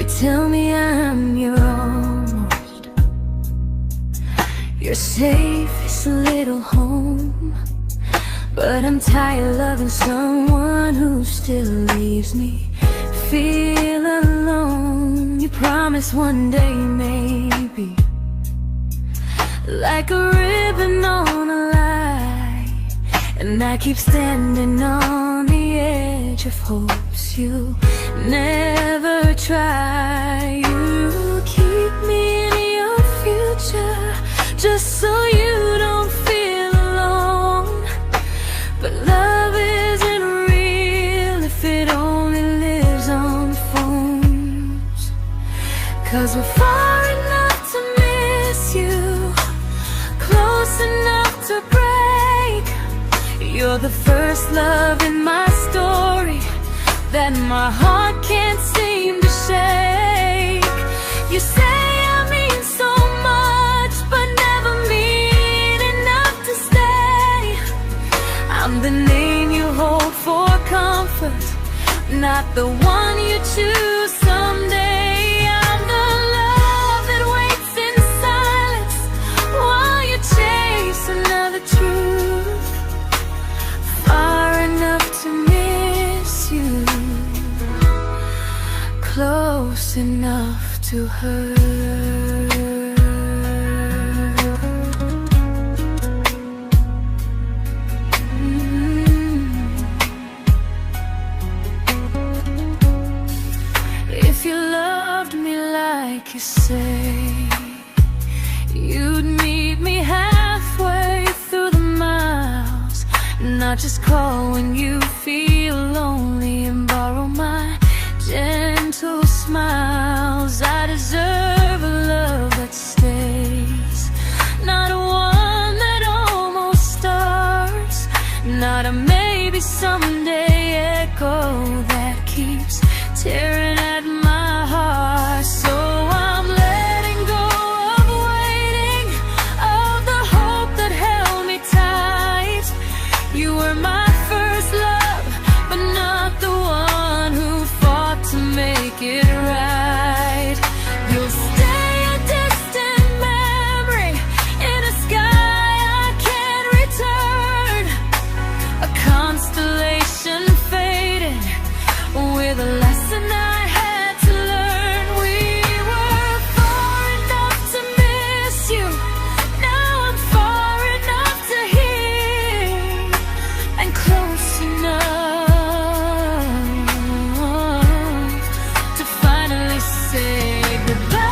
tell me I'm your almost, your safest little home. But I'm tired loving someone who still leaves me feel alone. You promise one day maybe, like a ribbon on a line, and I keep standing on the edge of hopes you never try. You keep me in your future just so you don't feel alone. But love isn't real if it only lives on phones. 'Cause we're far enough to miss you, close enough to break. You're the first love in my story that my heart can't seem to shake. You say I mean so much, but never mean enough to stay. I'm the name you hold for comfort, not the one you choose someday. I'm the love that waits in silence while you chase another truth. Far enough to miss you, close enough to hurt. If you loved me like you say, you'd meet me halfway through the miles, not just call when you feel lonely and borrow my gentle smiles. I deserve a love that stays, not a one that almost starts, not a maybe someday echo that keeps tearing at my heart. So I'm letting go of waiting, of the hope that held me tight. You were my first love, but not the one who fought to make it right. You'll stay a distant memory in a sky I can't return, a constellation faded with a lesson I had to learn. We were far enough to miss you, now I'm far enough to hear, and close enough to finally say goodbye.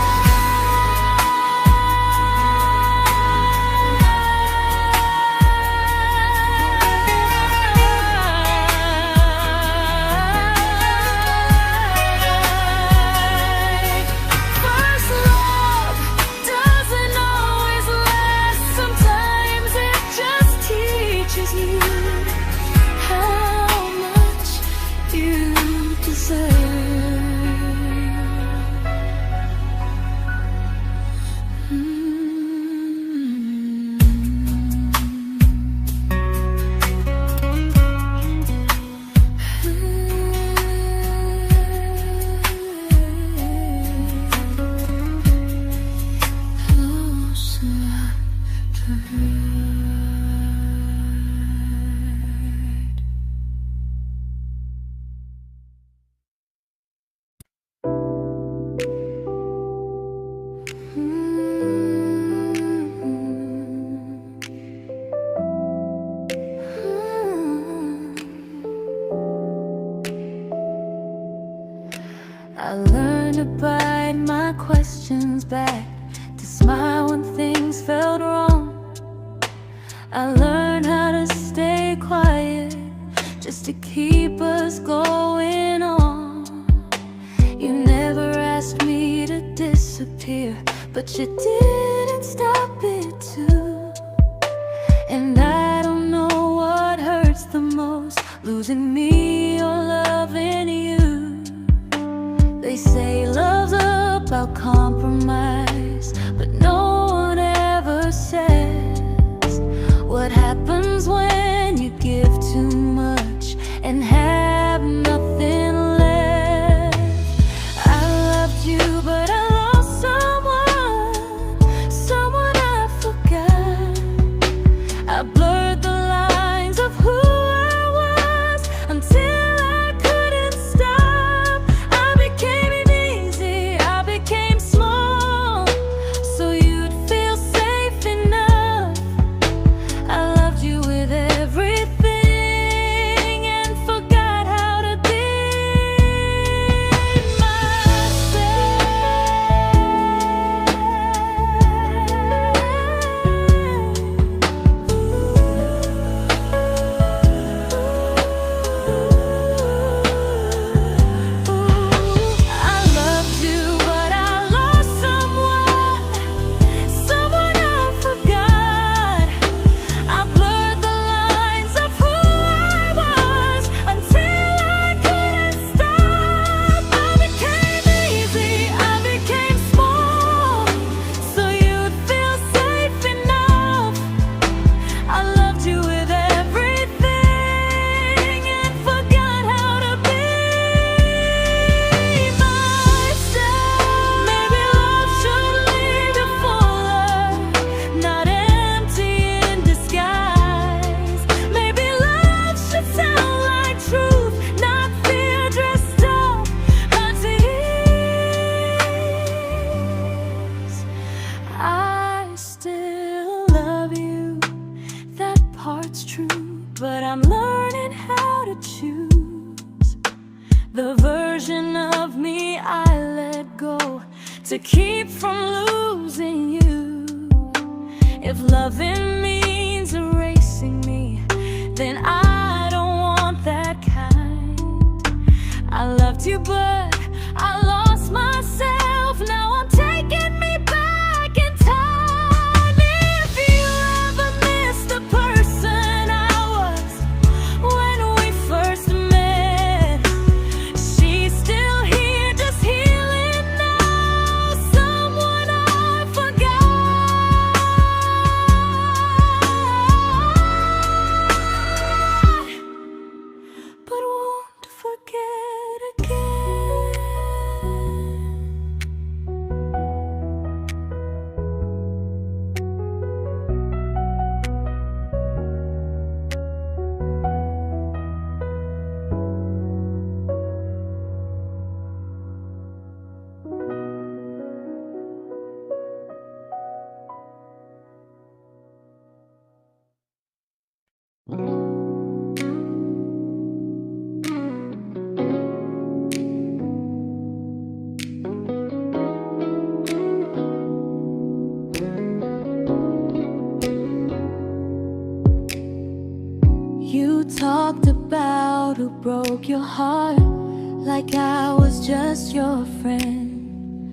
First love doesn't always last, sometimes it just teaches you how much you deserve. I learned to bite my questions back, to smile when things felt wrong. I learned how to stay quiet, just to keep us going on. You never asked me to disappear, but you didn't stop it too. And I don't know what hurts the most, losing me or loving you. They say love's about compromise, but no one ever says what happens when you give too much and have nothing left. I loved you to keep from losing you. If loving means erasing me, then I don't want that kind. I loved you, but I lost myself. Now I'm taking me back in time. If you ever miss the person I was when we first met, she's still here, just healing now. Someone I forgot, but won't forget again. You talked about who broke your heart, like I was just your friend.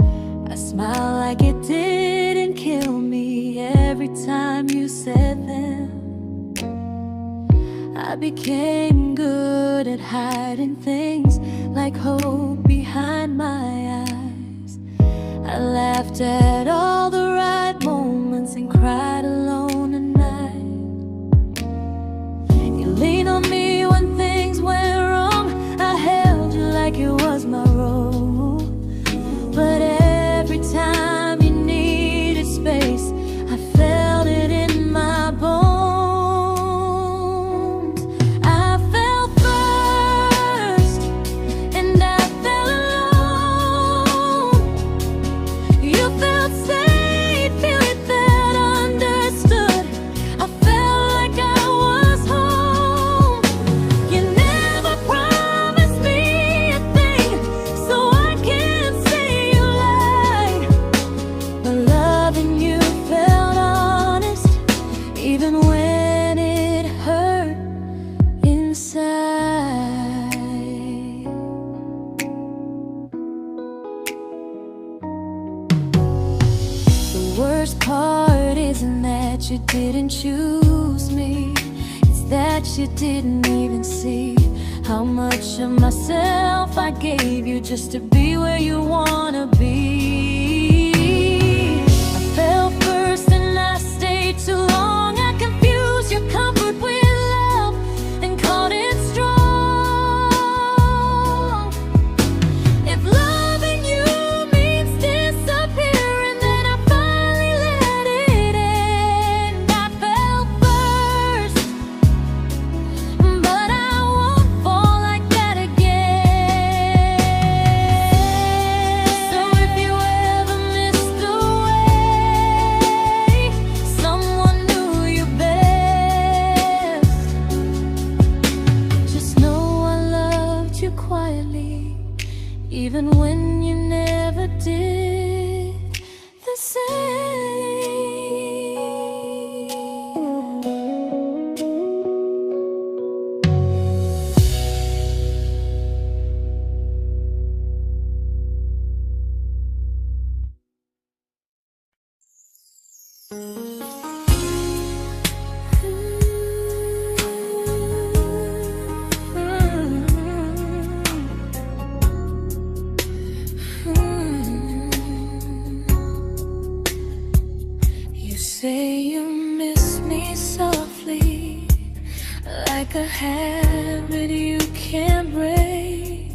I smiled like it didn't kill me every time you said them. I became good at hiding things like hope behind my eyes. I laughed at all the right moments and cried alone at night. You leaned on me when things went wrong. I held you like it was my role. But every time you needed space, I felt it in my bones. I fell first, and I fell alone. You felt safe, you felt understood. I felt like I was home. You never promised me a thing, so I can't say you lied. But loving you felt honest, even when it hurt inside. The worst part isn't that you didn't choose me, it's that you didn't even see how much of myself I gave you just to be where you wanna be. I fell first and I stayed too long. I confused your comfort with love and called it strong. If loving you means disappearing, then I finally let it end. I fell first, but I won't fall like that again. So if you ever missed the way someone knew you best, just know I loved you quietly, even when you never did the same. You say you miss me softly, like a habit you can't break.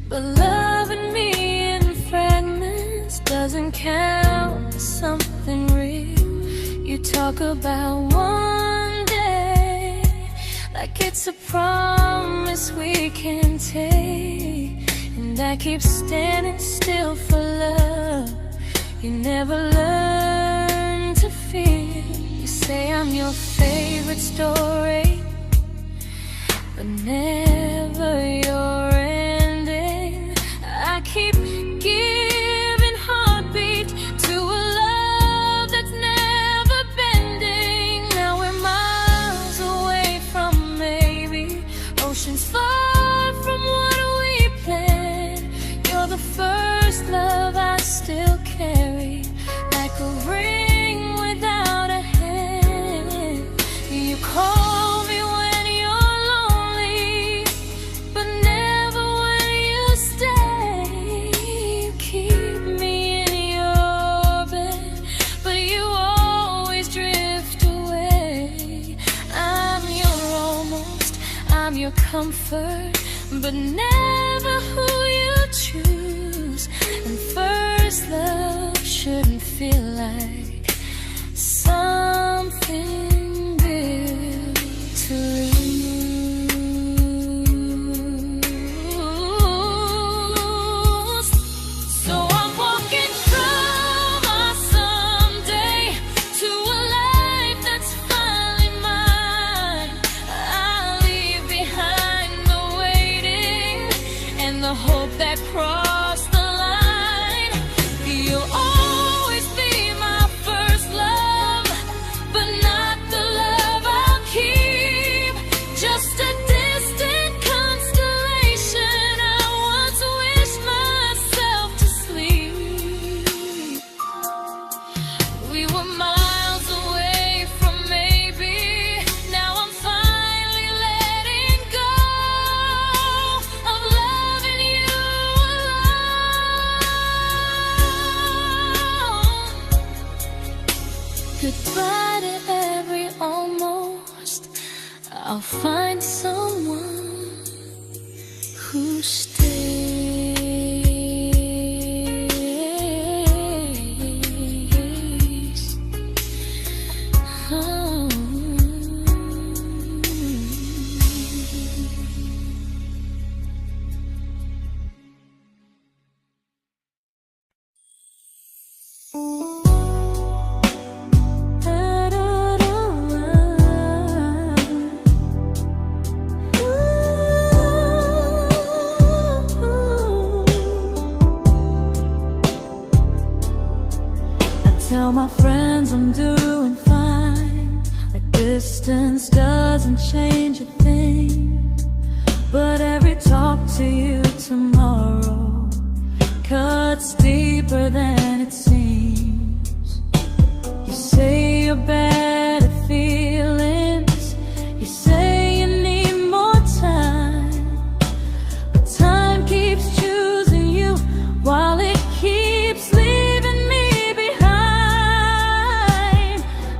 But loving me in fragments doesn't count as something real. You talk about one day like it's a promise we can take, and I keep standing still for love. You never learn to feel. You say I'm your favorite story, but never your ending. I keep giving heart a ring without a hand. You call me when you're lonely, but never when you stay. You keep me in your bed, but you always drift away. I'm your almost, I'm your comfort, but never who you choose. And first love shouldn't feel like something built to lose. So I'm walking through my someday to a life that's finally mine. I'll leave behind the waiting and the hope that crossed the line. You'll always be my first love, but not the love I'll keep. Just a distant constellation I once wished myself to sleep. We were miles away from maybe. Now I'm finally letting go of loving you alone. Goodbye to every almost. I'll find someone who stays. Oh. Tell my friends I'm doing fine, like distance doesn't change a thing. But every talk to you tomorrow cuts deeper than it seems. You say you're bad at feelings, you say you need more time, but time keeps choosing you while it keeps leaving me behind.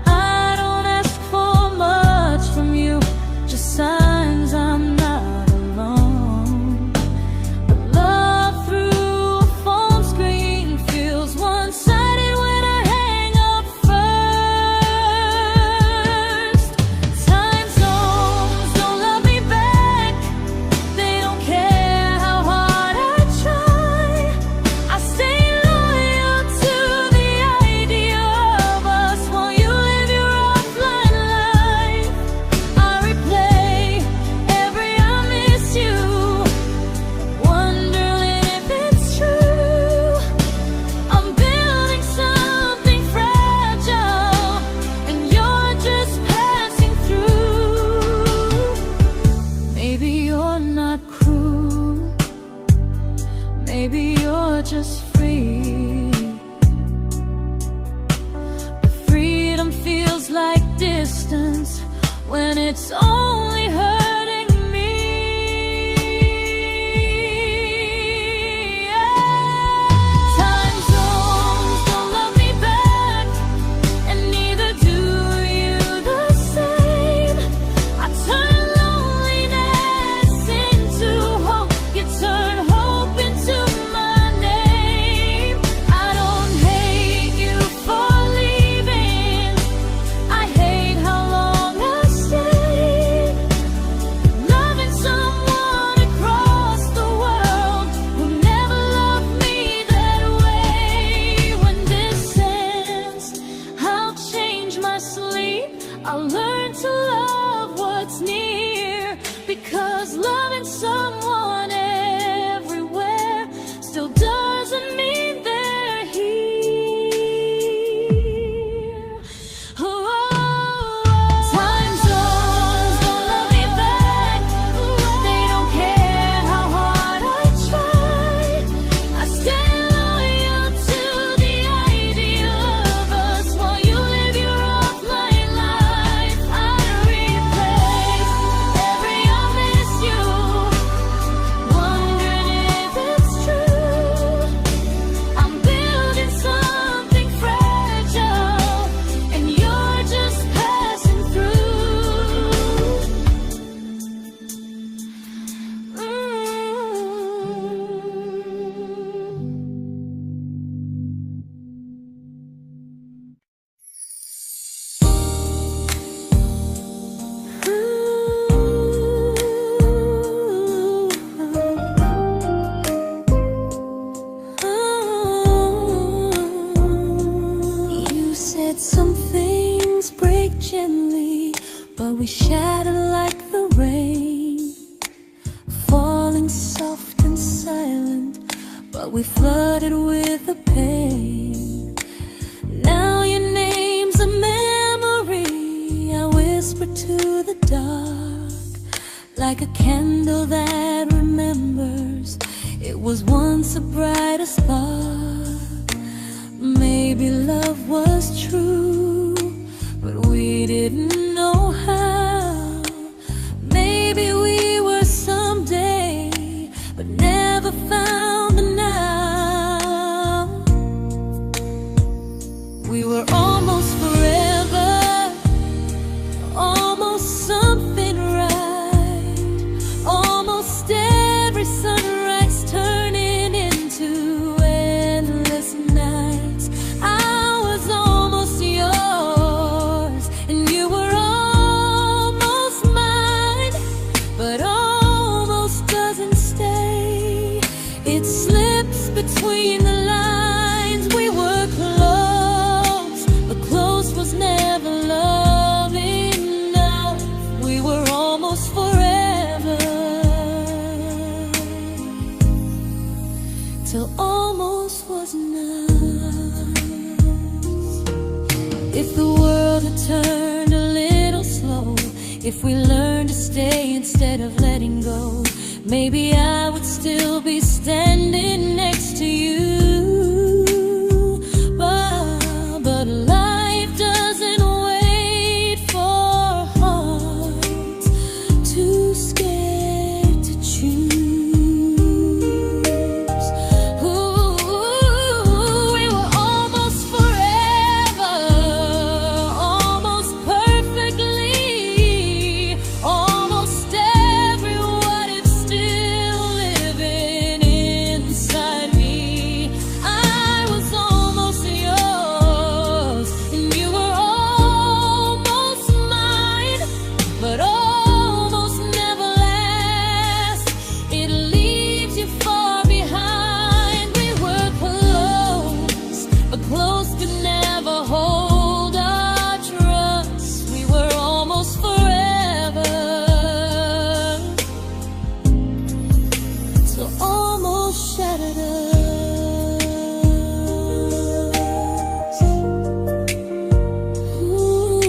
I don't ask for much from you, just signs I'm not alone. But love through a phone screen feels one-sided when I hang up first. Time zones don't love me back, they don't care how hard I try. I stay loyal to the idea of us while you live your offline life. I replay every I miss you, wondering if it's true. I'm building something fragile, and you're just passing through. Maybe you're not cruel, maybe you're just free. But freedom feels like distance when it's only hurting me. Time zones don't love me back, and neither do you the same. I turn loneliness into hope, you turn hope into my name. I don't hate you for leaving, I hate how long I stayed. we shattered like the rain, falling soft and silent, but we flooded with the pain. Now your name's a memory I whisper to the dark, like a candle that remembers it was once a brighter spark. Maybe love was true, but we didn't know how. Maybe we were someday, but never found the now. We were almost forever, almost something right, almost every sunrise turning into endless nights. I was almost yours, and you were almost mine, but almost doesn't stay. It slips between the lines. We were close, but close was never love enough. We were almost forever, till almost was enough. If the world had turned a little slow, if we learned to stay instead of letting go, maybe I would still be standing next to you. But life doesn't wait for hearts too scared to choose. Ooh, we were almost forever, almost perfectly, almost every what if still living inside me. I was almost yours, and you were almost mine, but almost never lasts. It leaves you far behind. We were close, but close could never hold our trust. We were almost forever, so almost shattered us. Ooh,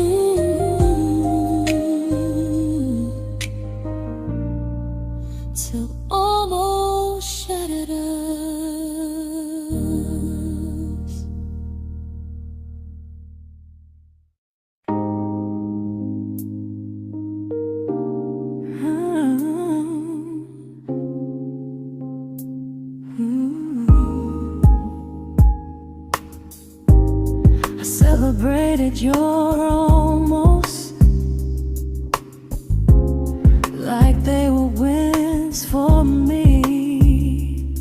till almost shattered us. I celebrated your almost like they were wins for me.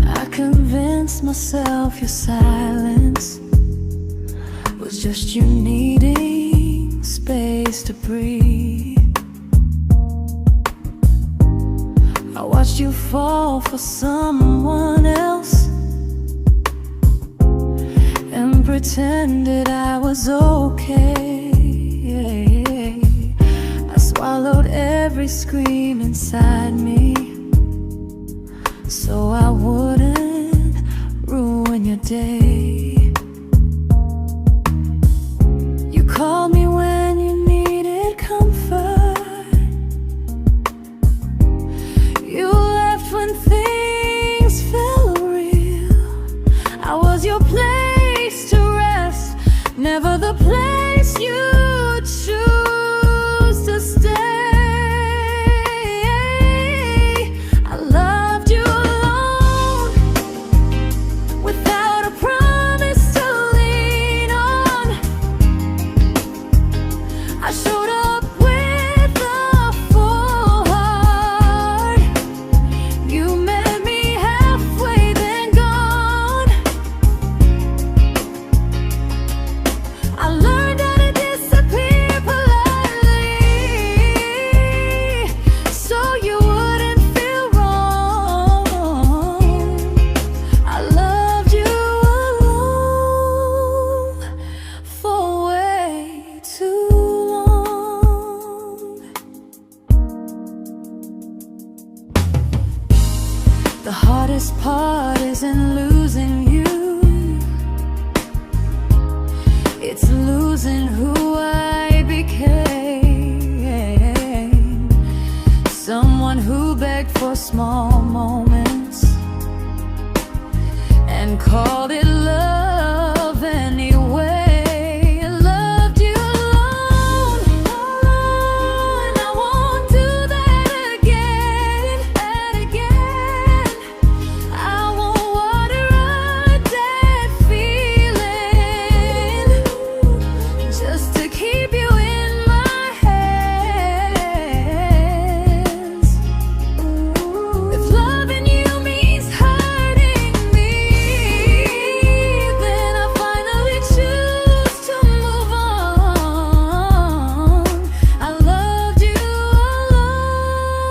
I convinced myself your silence was just you needing space to breathe. I watched you fall for someone else and pretended I was okay. I swallowed every scream inside me so I wouldn't ruin your day. You called me when you needed comfort. You left when things felt real. I was your place to rest, never the place you choose to stay. I loved you alone heart isn't losing you, it's losing who I became. Someone who begged for small moments and called it love anyway. Loved you alone, alone. I won't do that again, and again. I won't water a dead feeling just to keep you in my hands. If loving you means hurting me, then I finally choose to move on. I loved you alone,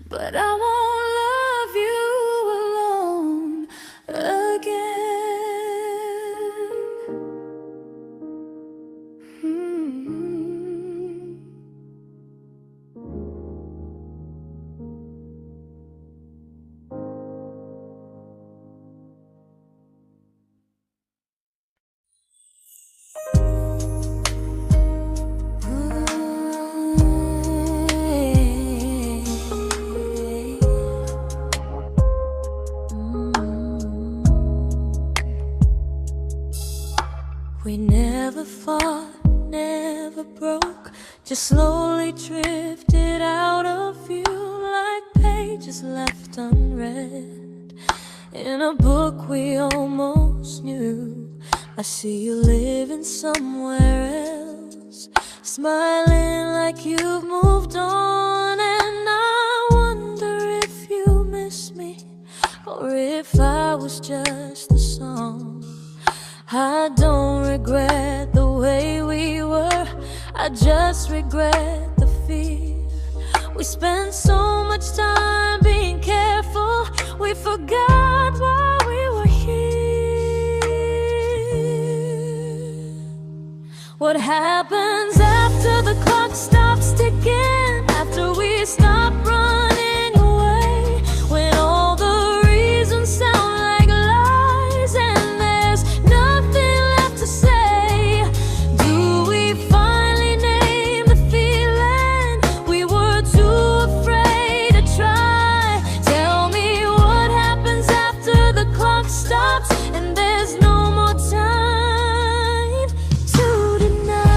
but I won't love you alone again. We never fought, never broke, just slowly drifted out of view like pages left unread in a book we almost knew. I see you living somewhere else, smiling like you've moved on, and I wonder if you miss me or if I was just a song. I don't regret the way we were, I just regret the fear. We spent so much time being careful, we forgot why we were here. What happens after the clock stops ticking, after we stop running away, when all the reasons sound like lies and there's nothing left to say? Do we finally name the feeling we were too afraid to try? Tell me what happens after the clock stops and there's no more time to deny.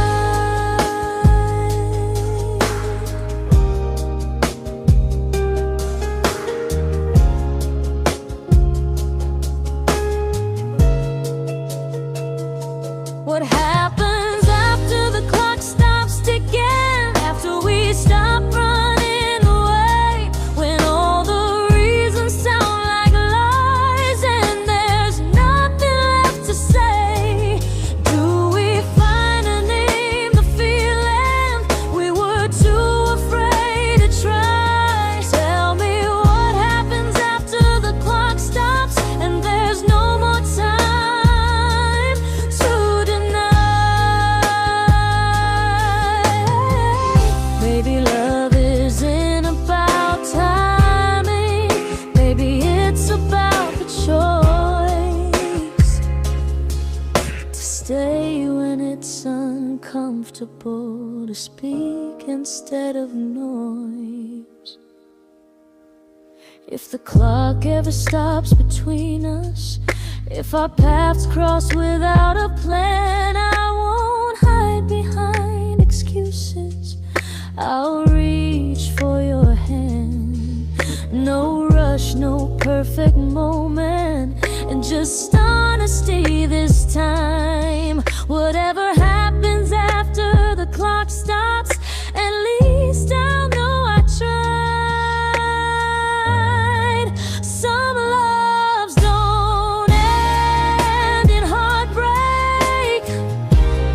What happens after the clock stops ticking, after we stop running away, when all the reasons sound like lies and there's nothing left to say? Do we finally name the feeling we were too afraid to try? Tell me what happens after the clock stops and there's no more time to deny. Maybe love isn't about timing, maybe it's about the choice to stay when it's uncomfortable, to speak instead of noise. If the clock ever stops between us, if our paths cross without a plan, I won't hide behind excuses, I'll reach for your hand. No rush, no perfect moment, and just honesty this time. Whatever happens after the clock stops, at least I'll know I tried. Some loves don't end in heartbreak,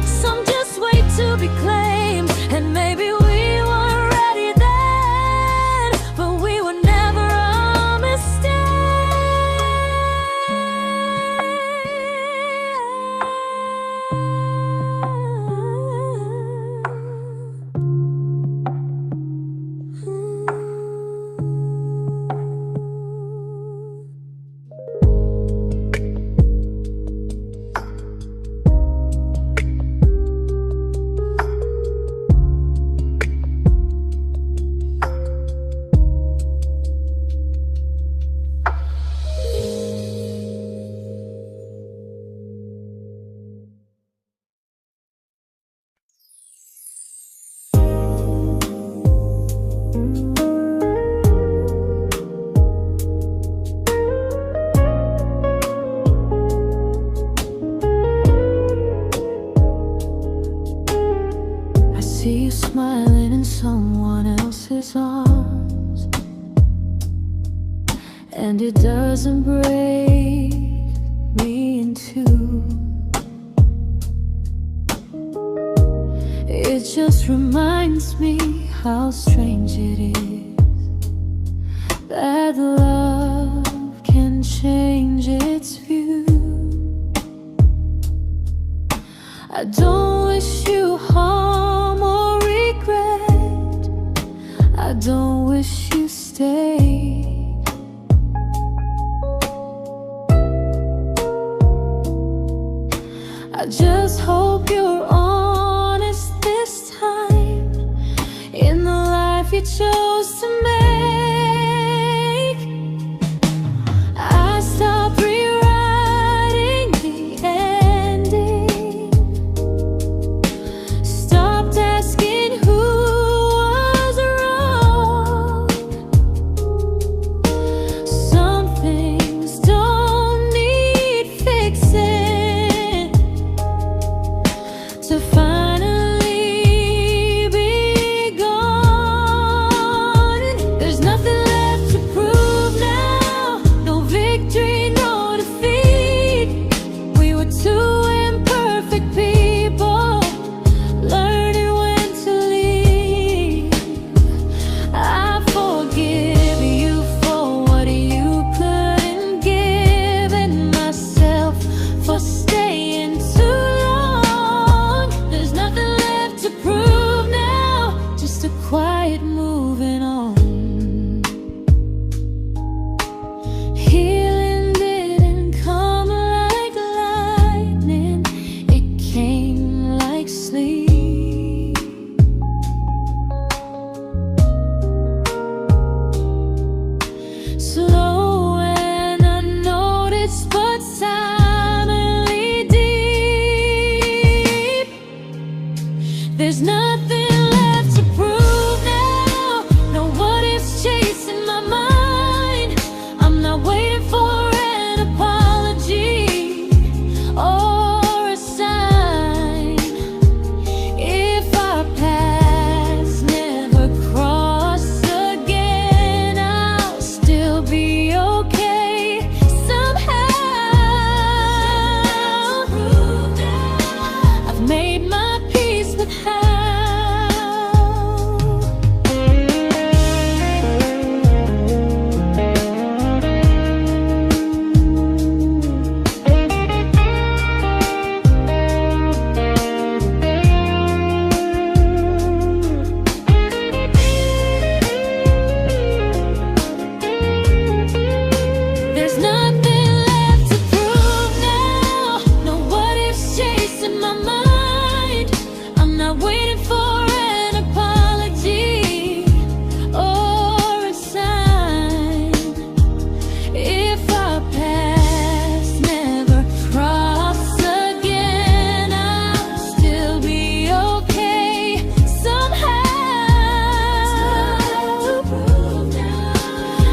some just wait to be claimed, and maybe we weren't ready then, but we were never a mistake. and it doesn't break me in two. It just reminds me how strange it is that love can change its view. I don't wish you harm or regret. I don't wish you stay. I just hope you're honest this time in the life you chose to make. I stopped rewriting the ending, stopped asking who was wrong. Some things don't need fixing to finally be gone. There's nothing left to prove now, no victory, no defeat. We were two imperfect people, learning when to leave. I forgive you for what you couldn't give, and myself for staying too long. There's nothing left to prove now, just a quiet moving on. Healing didn't come like lightning, it came like sleep. Slow and unnoticed, but silently deep. There's nothing left to prove now, no what ifs chasing my mind. I'm not waiting for an apology or a sign. If our paths never cross again, I'll still be okay somehow. I've made my peace with how. There's nothing left to prove now, no what ifs chasing my mind. I'm not waiting for an apology or a sign. If our paths never cross again, I'll still be okay somehow.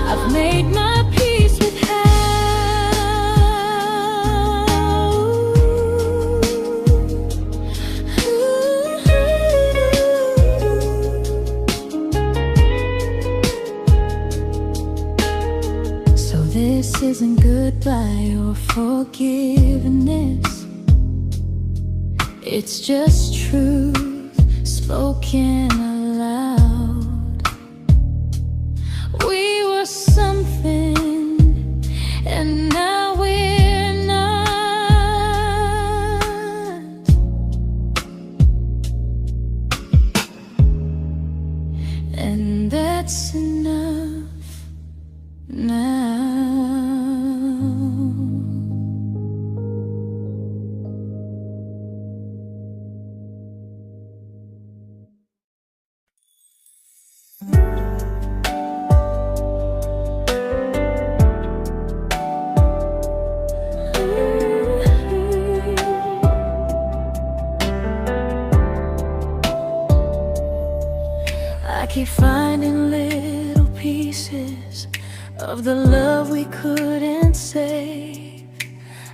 I've made my peace with how. So this isn't goodbye or forgiveness, it's just truth spoken aloud. We were something, and now we're not. And that's enough now. I keep finding little pieces of the love we couldn't save,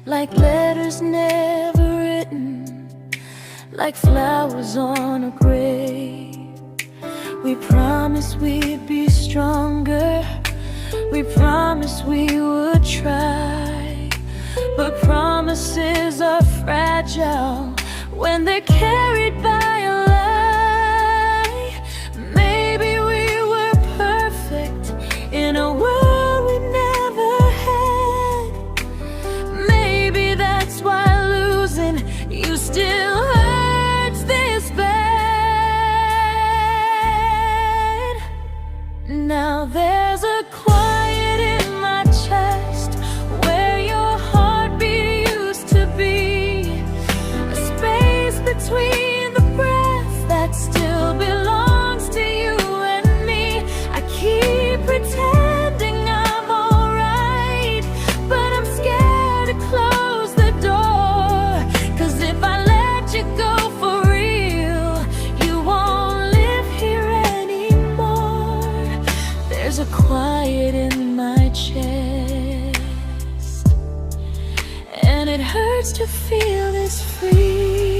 like letters never written, like flowers on a grave. We promised we'd be stronger, We promised we would try, but promises are fragile when they're carried by a lie. Maybe we were perfect in a world we never had. Maybe that's why losing you still hurts this bad. Now there's a quiet in my chest where your heartbeat used to be, a space between the breath that still belongs to you and me. I keep pretending I'm alright, but I'm scared to close the door, 'cause if I let you go for real, you won't live here anymore. There's a quiet in my chest, and it hurts to feel this free.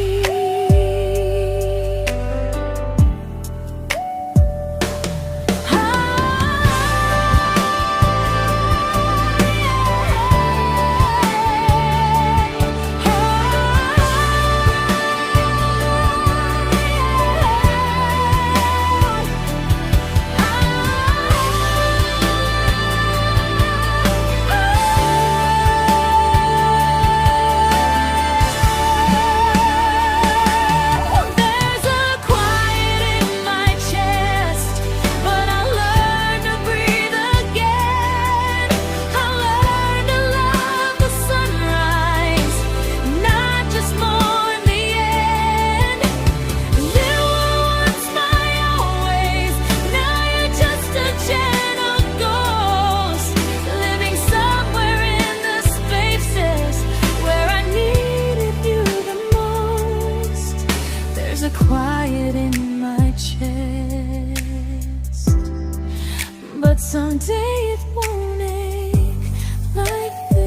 There's a quiet in my chest, but someday it won't ache like this.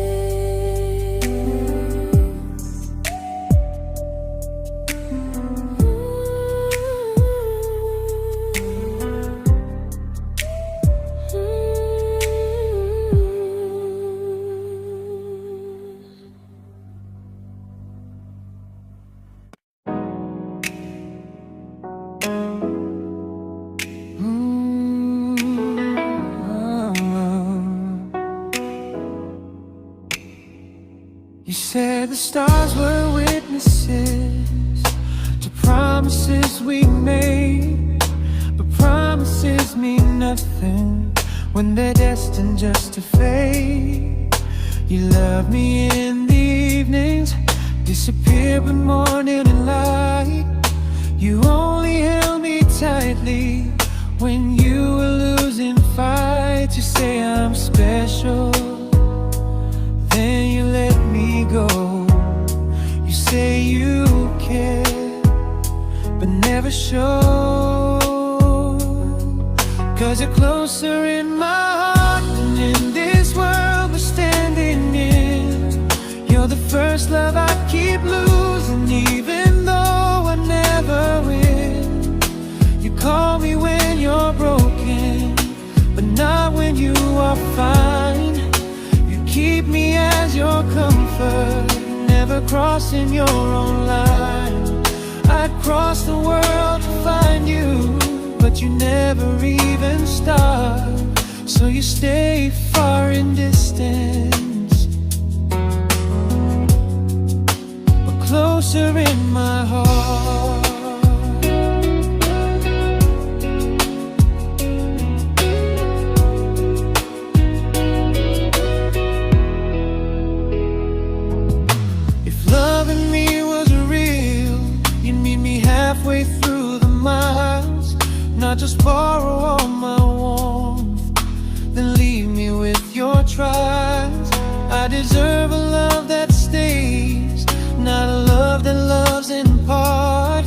You said the stars were witnesses to promises we made, but promises mean nothing when they're destined just to fade. You love me in the evenings, disappear when morning and light. You only held me tightly when you were losing fights. You say I'm special, then you let me go. You say you care, but never show. 'Cause you're closer in my heart than in this world we're standing in. You're the first love I keep losing, even though I never win. You call me when you're broken, but not when you are fine. Keep me as your comfort, never crossing your own line. I'd cross the world to find you, but you never even start. So you stay far in distance, but closer in my heart. Halfway through the miles, not just borrow all my warmth, then leave me with your trials. I deserve a love that stays, not a love that loves in part.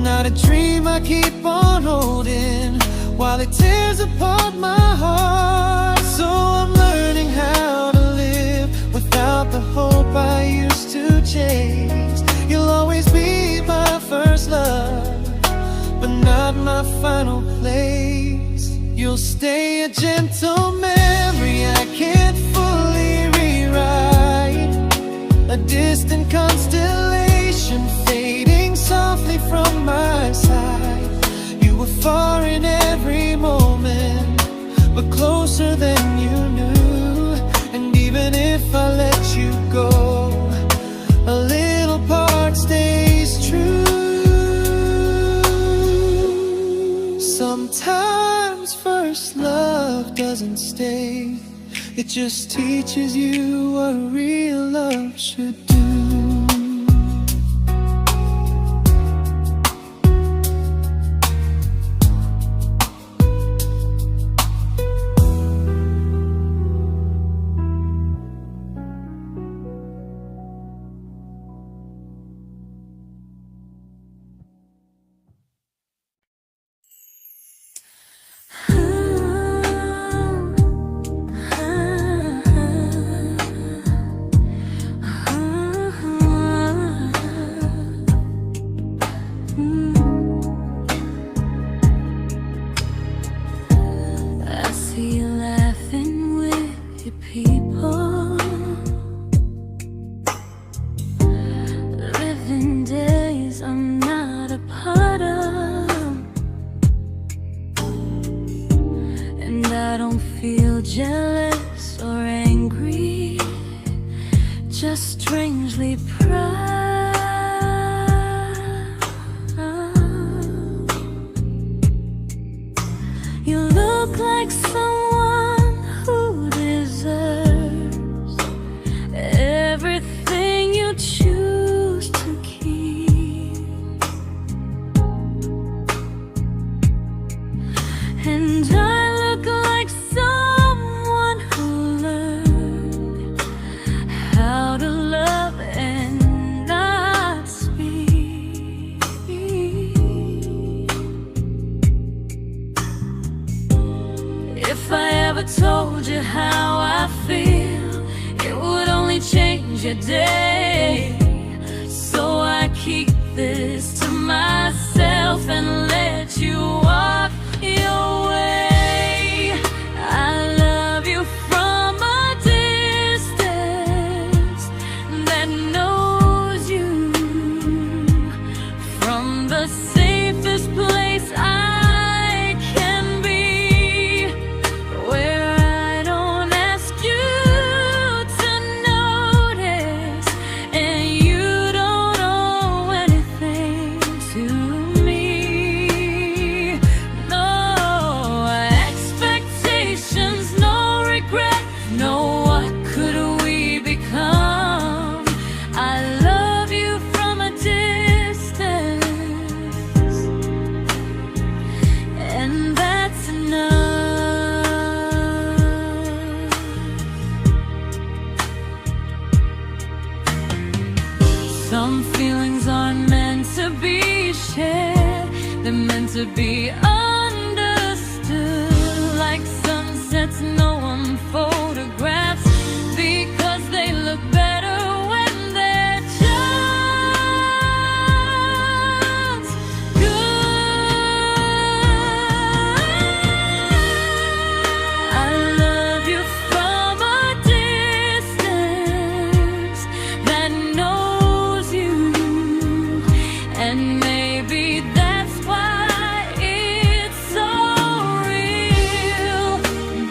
Not a dream I keep on holding while it tears apart my heart. So I'm learning how to live without the hope I used to chase. You'll always be my first love, but not my final place. You'll stay a gentle memory closer than you knew. And even if I let you go, a little part stays true. Sometimes first love doesn't stay, it just teaches you what real love should do. Jealous or angry, just strangely proud. You look like someone who deserves everything you choose to keep. And I look like someone who learned how to love and not speak. If I ever told you how I feel, it would only change your day. So I keep this to myself and let you walk your way. I love you from a distance that knows you, from the safest place I can be, where I don't ask you to notice and you don't owe anything to me. No expectations, no regret, no what could we become. I love you from a distance, and that's enough. Some feelings aren't meant to be shared, they're meant to be understood, like sunsets no one photographs, because they look better when they're just good. I love you from a distance that knows you, and maybe that's why it's so real.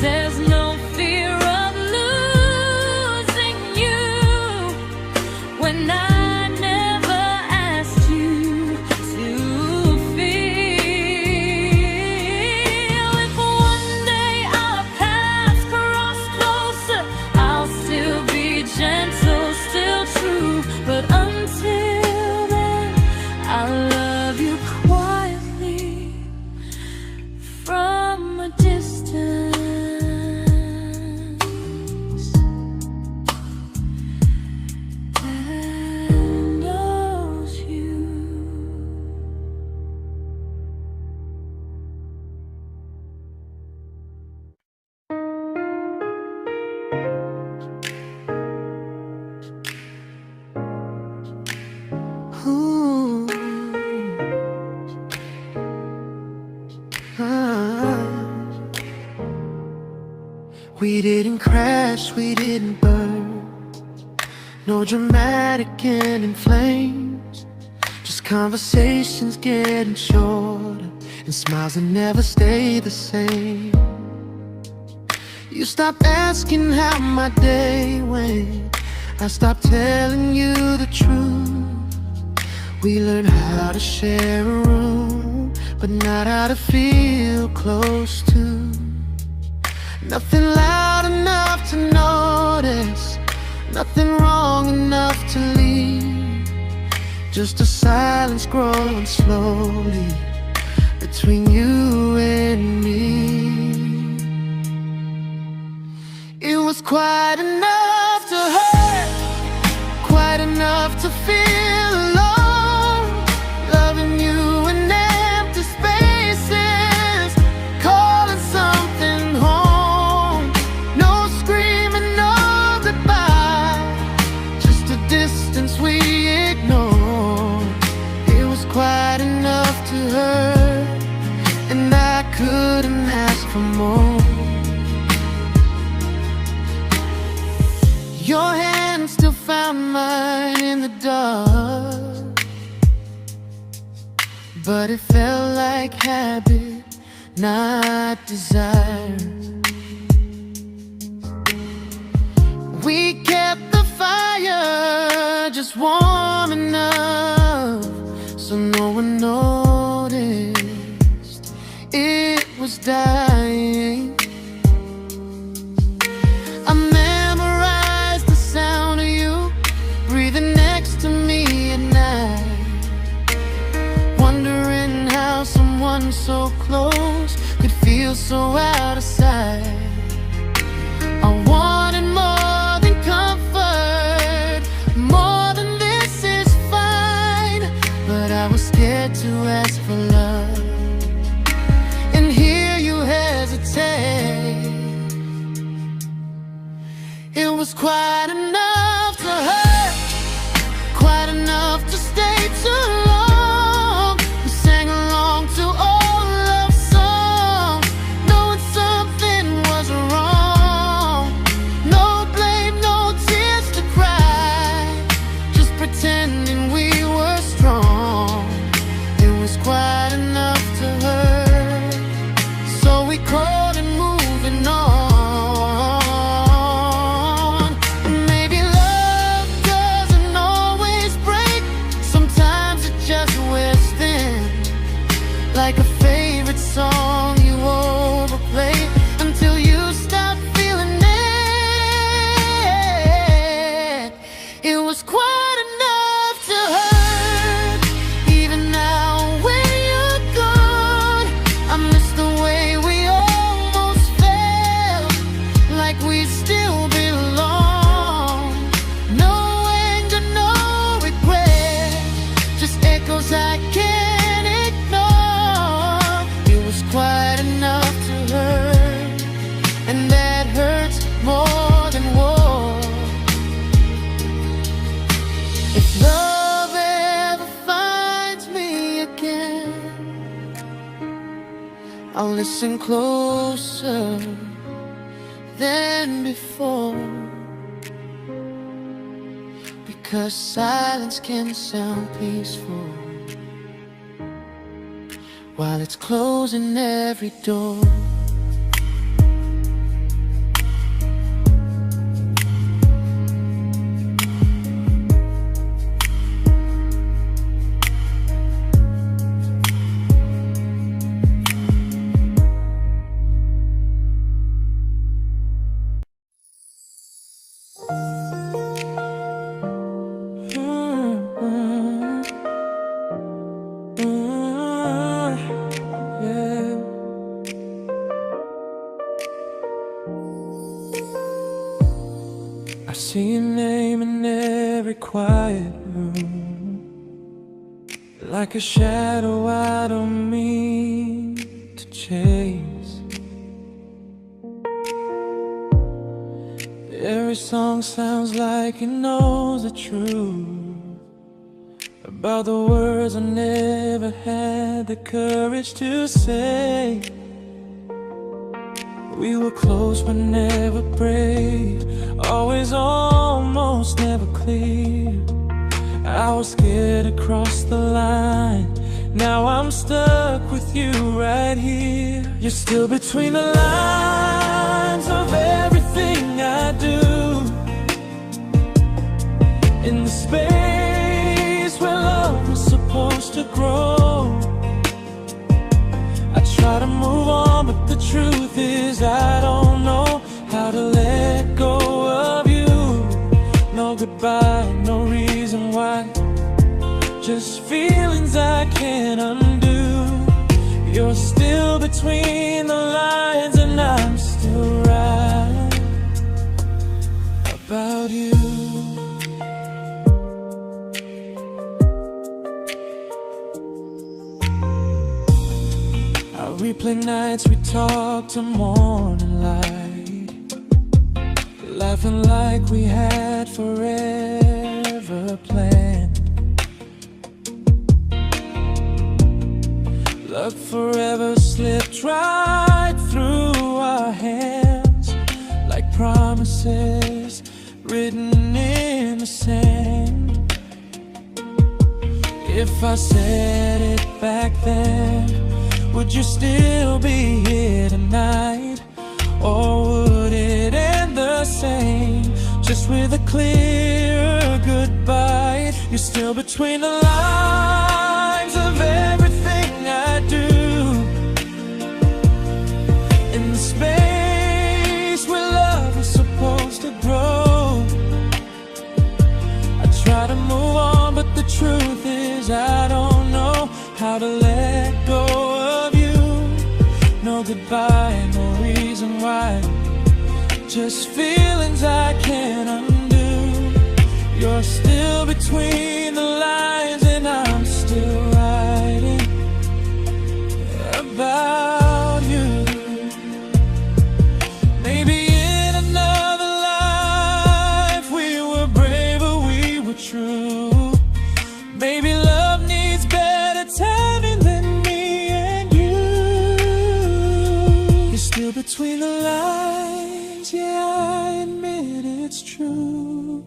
There's no fear of losing you when I never asked you to feel. If one day our paths cross closer, I'll still be gentle, still true. But until then, I love you quietly from a distance that knows you. Ooh. Ah. We didn't crash, we didn't burn, no dramatic end in flames, just conversations getting shorter and smiles that never stay the same. You stopped asking how my day went. I stopped telling you the truth. We learned how to share a room, but not how to feel close to. Nothing loud enough to notice, nothing wrong enough to leave. Just a silence growing slowly between you and me. It was quite enough to hurt, quite enough to feel alone. Loving you in empty spaces, calling something home. No screaming, no goodbye, just a distance we ignored. It was quite enough to hurt, and I couldn't ask for more. Your hand still found mine in the dark, but it felt like habit, not desire. We kept the fire just warm enough so no one noticed it was dying. So close could feel so out of sight. I wanted more than comfort, more than this is fine. But I was scared to ask for love, and here you hesitate. It was quite enough to hurt, quite enough to stay too long. We sang along to all love songs, knowing something was wrong. No blame, no tears to cry, just pretending we were strong. It was quite enough to hurt, so we called and moving on. Like a favorite song you overplay until you stop feeling it. It was quite enough to hurt. Even now when you're gone, I miss the way we almost felt, like we still belong. No anger, no regret, just echoes I can't. Quite enough to hurt, and that hurts more than war. If love ever finds me again, I'll listen closer than before, because silence can sound peaceful while it's closing every door. I see your name in every quiet room, like a shadow I don't mean to chase. Every song sounds like it knows the truth about the words I never had the courage to say. We were close but never brave, always almost never clear. I was scared to cross the line, now I'm stuck with with you right here. You're still between the lines of everything I do. In the space where love was supposed to grow. I try to move on, but the truth is I don't know how to let go of you. No goodbye, no reason why, just feelings I can't undo. You're still between the lines and I'm still right about you. I replay nights we talk to morning light, laughing like we had forever planned. Luck forever slipped right through our hands, like promises written in the sand. If I said it back then, would you still be here tonight? Or would it end the same, just with a clear goodbye? You're still between the lines of everything I do. In the space where love was supposed to grow. I try to move on, but the truth is I don't know how to let go of you. No goodbye, no reason why, just feelings I can't undo. You're still between the lines and I'm still writing about you. Maybe in another life we were braver, we were true. Maybe love needs better timing than me and you. You're still between the lines, yeah, I admit it's true.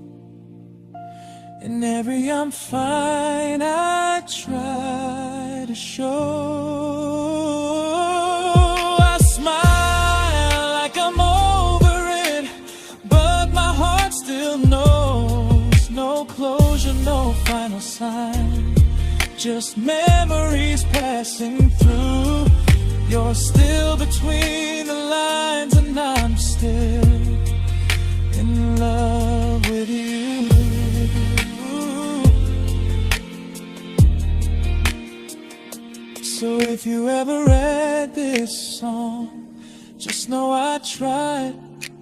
In every I'm fine I try to show. I smile like I'm over it, but my heart still knows. No closure, no final sign, just memories passing through. You're still between the lines and I'm still in love with you. So if you ever read this song, just know I tried,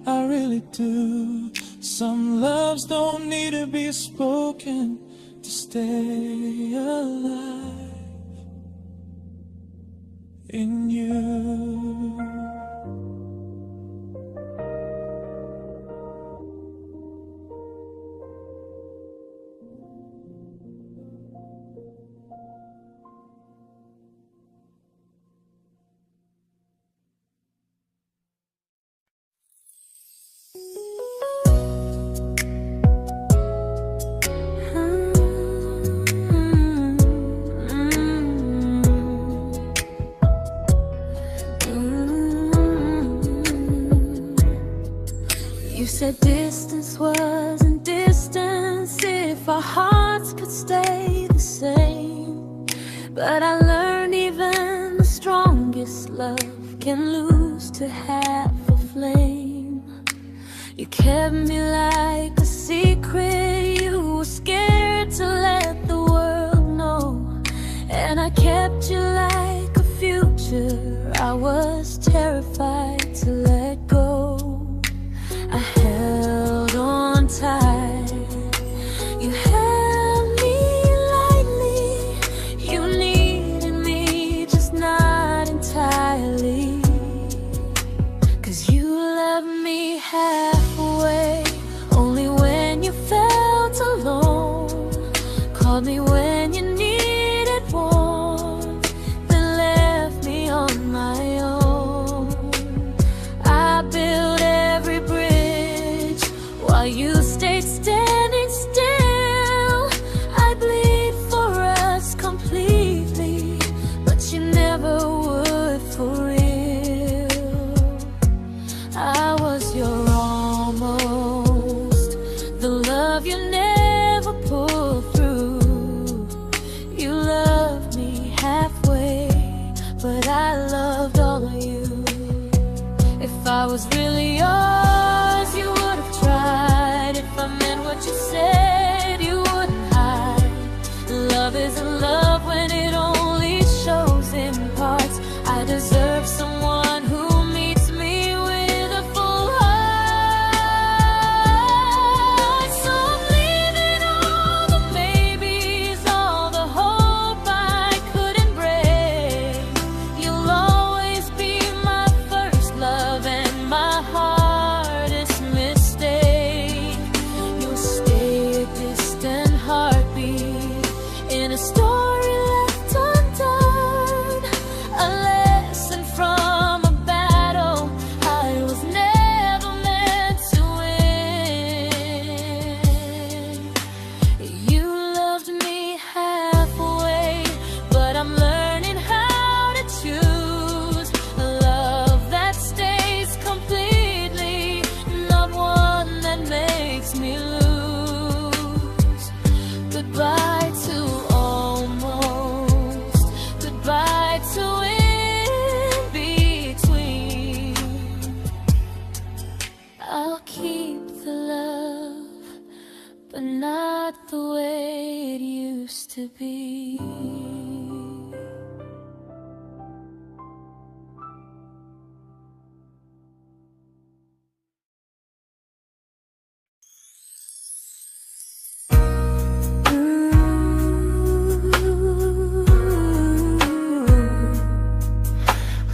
I really do. Some loves don't need to be spoken to stay alive in you. You said distance wasn't distance if our hearts could stay the same. But I learned even the strongest love can lose to half a flame. You kept me like a secret, you were scared to let the world know. And I kept you like a future, I was terrified to let go. I held on tight, you held me lightly. You needed me, just not entirely. 'Cause you left me halfway love you never pulled through. You loved me halfway, but I loved all of you. If I was really yours, you would have tried. If I meant what you said, you wouldn't hide. Love isn't love when it only shows in parts. I deserve someone who meets me with a full heart. So I'm leaving all the maybes, all the hope I couldn't break. You'll always be my first love and my hardest mistake. You'll stay a distant heartbeat in a story left undone, a lesson from a battle I was never meant to win. You loved me halfway, but I'm learning how to choose a love that stays completely, not one that makes me lose. Goodbye to almost, goodbye to in between. I'll keep the love, but not the way it used to be.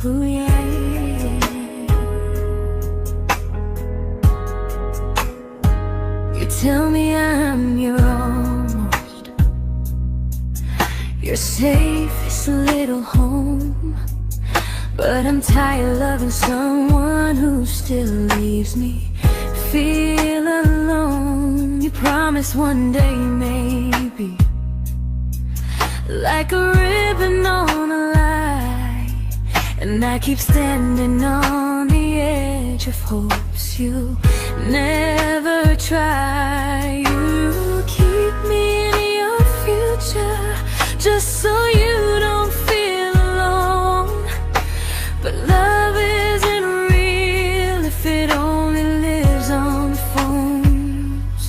Ooh, yeah, yeah. You tell me I'm your almost, your safest little home. But I'm tired loving someone who still leaves me feel alone. You promise one day maybe, like a ribbon on a line, and I keep standing on the edge of hopes you never try. You keep me in your future just so you don't feel alone. But love isn't real if it only lives on the phones.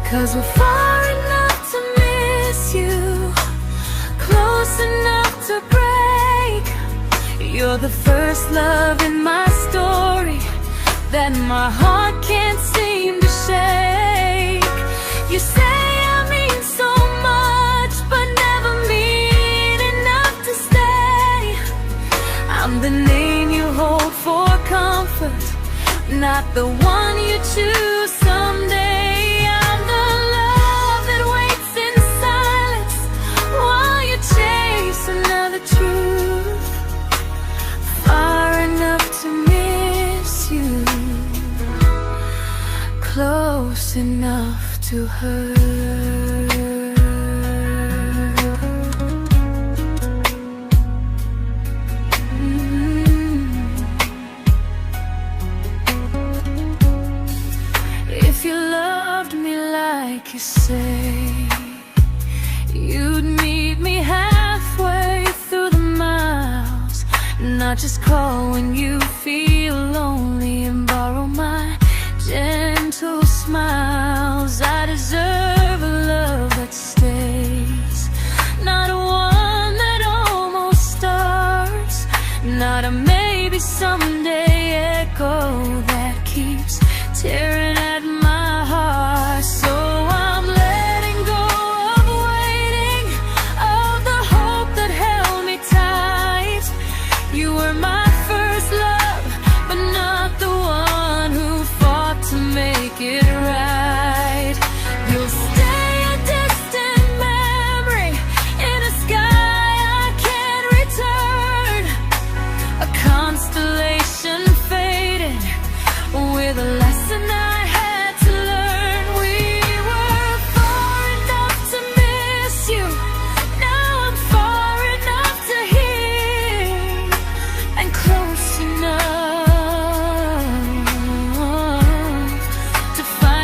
'Cause we're far enough to miss you, close enough to break. You're the first love in my story that my heart can't seem to shake. You say I mean so much, but never mean enough to stay. I'm the name you hold for comfort, not the one you choose someday. I'm the love that waits in silence while you chase another truth. Far enough to miss you, close enough to hurt. If you loved me like you say, you'd meet me halfway through the miles, not just call when you feel lonely and borrow my gentle smiles. I deserve a love that stays, not one that almost starts, not a maybe someday echo that keeps tearing at my heart. So I'm letting go of waiting, of the hope that held me tight. You were my first love, but not the one who fought to make it right. You'll stay a distant memory in a sky I can't return, a constellation faded with a lesson I had to learn. We were far enough to miss you, now I'm far enough to hear, and close enough to find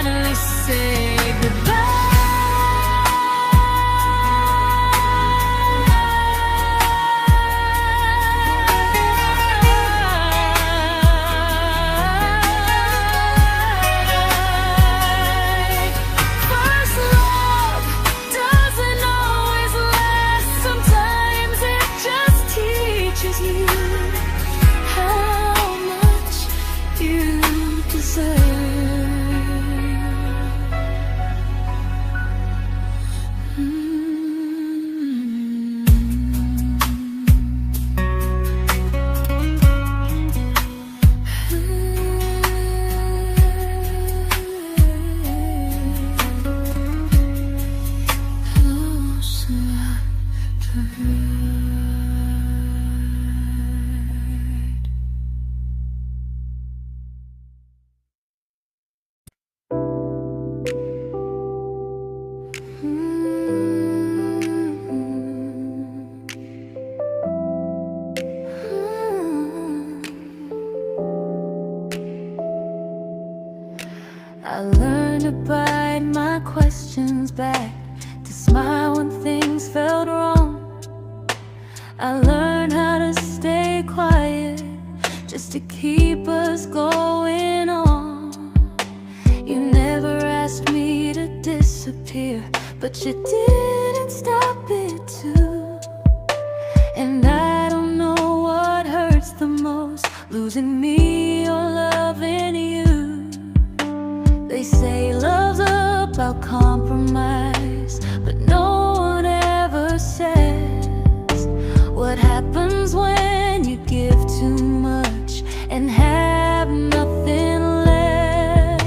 I learned to bite my questions back, to smile when things felt wrong. I learned how to stay quiet, just to keep us going on. You never asked me to disappear, but you didn't stop it too. And I don't know what hurts the most, losing me or loving you. They say love's about compromise, but no one ever says what happens when you give too much and have nothing left.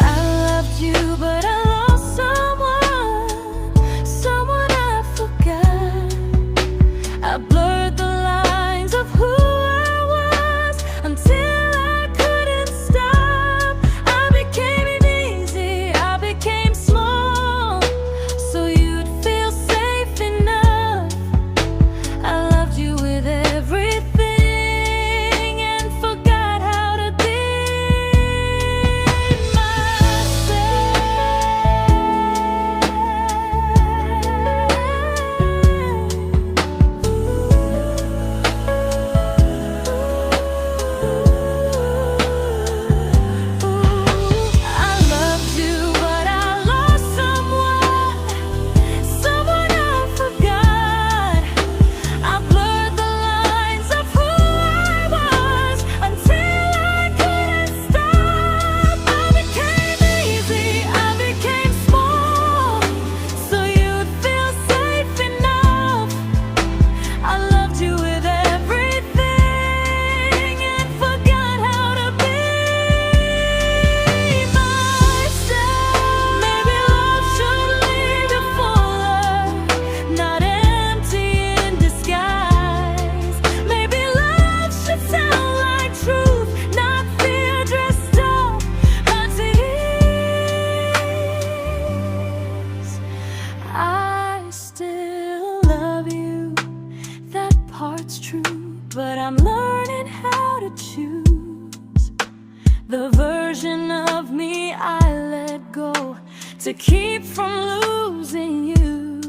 I loved you, but I lost someone I forgot. I blurred the lines of who I was until I couldn't stop. I became easy, I became small, so you'd feel safe enough. I loved you with everything and forgot how to be but I'm learning how to choose the version of me I let go to keep from losing you.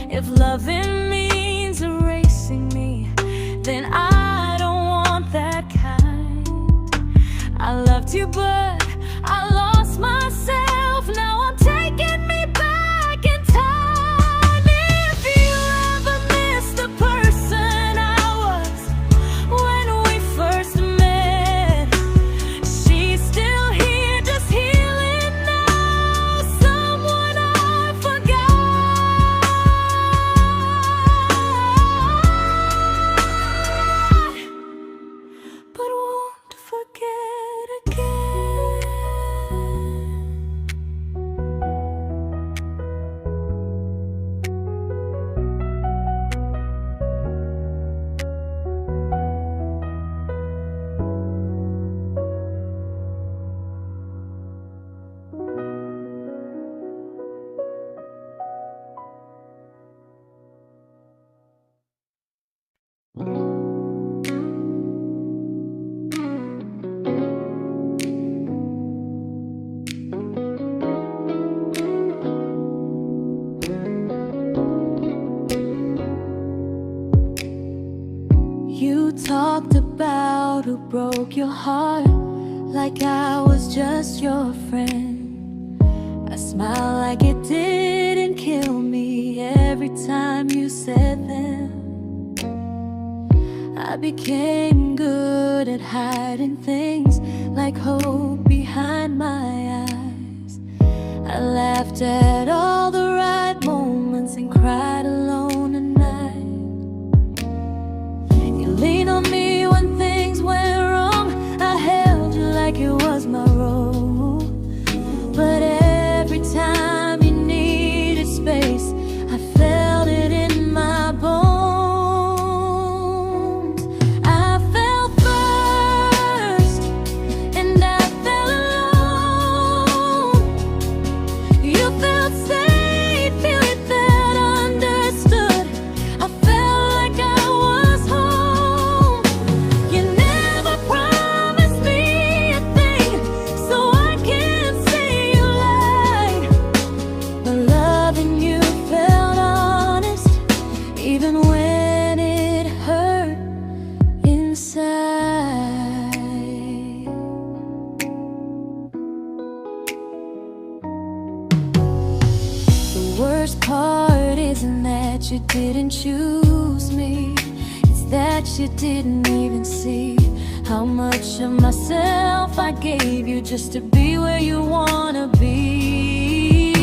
If loving means erasing me, then I don't want that kind. I loved you, but I lost myself. Now I'm taking me back in time. If you ever miss the person I was when we first met, she's still here, just healing now. Someone I forgot, but won't forget again. You talked about who broke your heart, like I was just your friend. I smile like it didn't kill me every time you said them. I became good at hiding things like hope behind my eyes. I laughed at all the right moments and cried alone at night. You leaned on me when things went wrong. I held you like it was my role. But every time you needed space, I felt it in my bones. I fell first, and I fell alone. You felt safe. worst part isn't that you didn't choose me, it's that you didn't even see how much of myself I gave you just to be where you wanna be.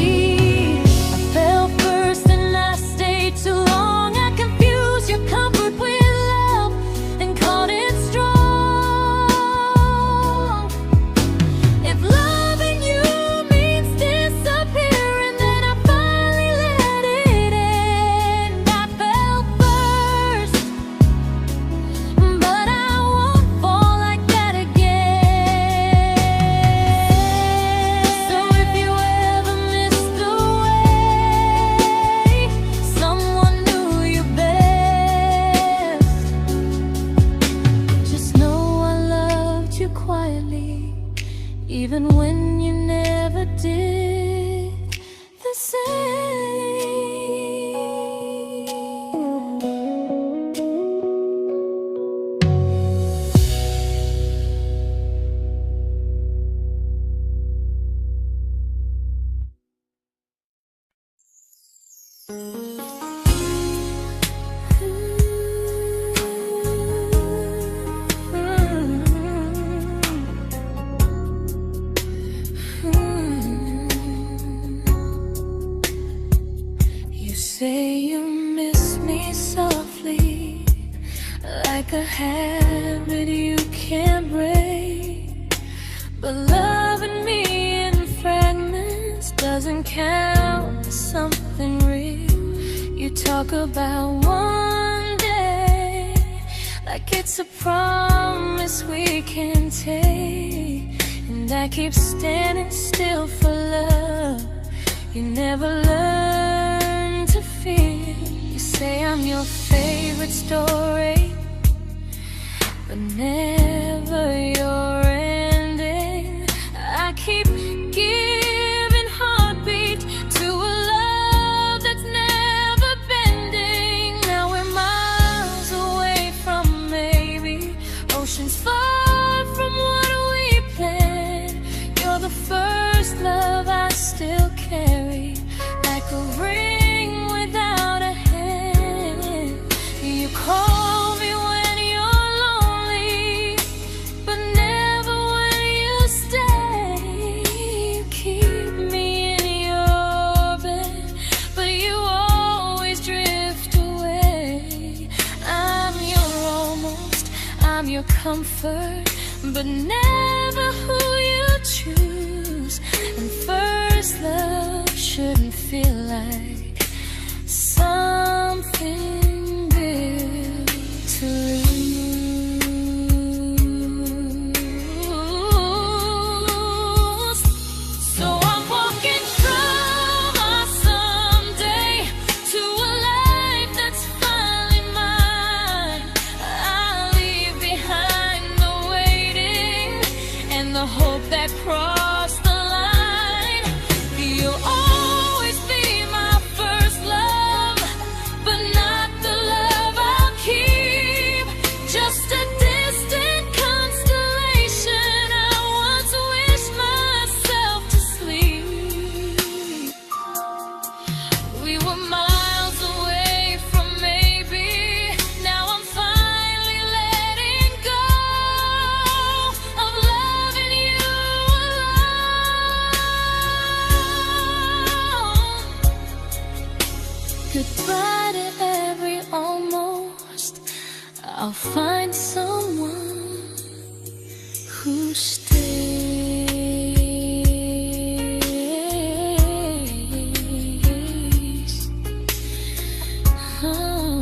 I fell first and I stayed too long. I confused your comfort with love and called it strong. If loving you means disappearing, then I finally let it end. I fell first, but I won't fall like that again. So if you ever missed the way someone knew you best, just know I loved you quietly, even when you never did the same. You say you miss me softly, like a habit you can't break. But loving me in fragments doesn't count as something real. You talk about one day like it's a promise we can take, and I keep standing still for love. You never learn to feel. You say I'm your favorite story, but never your ending. I keep giving heartbeat to a love that's never bending. Now we're miles away from maybe oceans far from what we planned. You're the first love I still carry, like a ring without a hand. You call me when you're lonely, but never when you stay. You keep me in your bed, but you always drift away. I'm your almost, I'm your comfort, but never who you choose. And first love shouldn't feel like something built to lose. So I'm walking from my someday to a life that's finally mine. I'll leave behind the waiting and the hope that crossed the line. You'll always be my first love, but not the love I'll keep. Just a distant constellation I once wished myself to sleep. We were miles away from maybe. Now I'm finally letting go of loving you alone. Goodbye to every almost. I'll find someone who stays. Oh.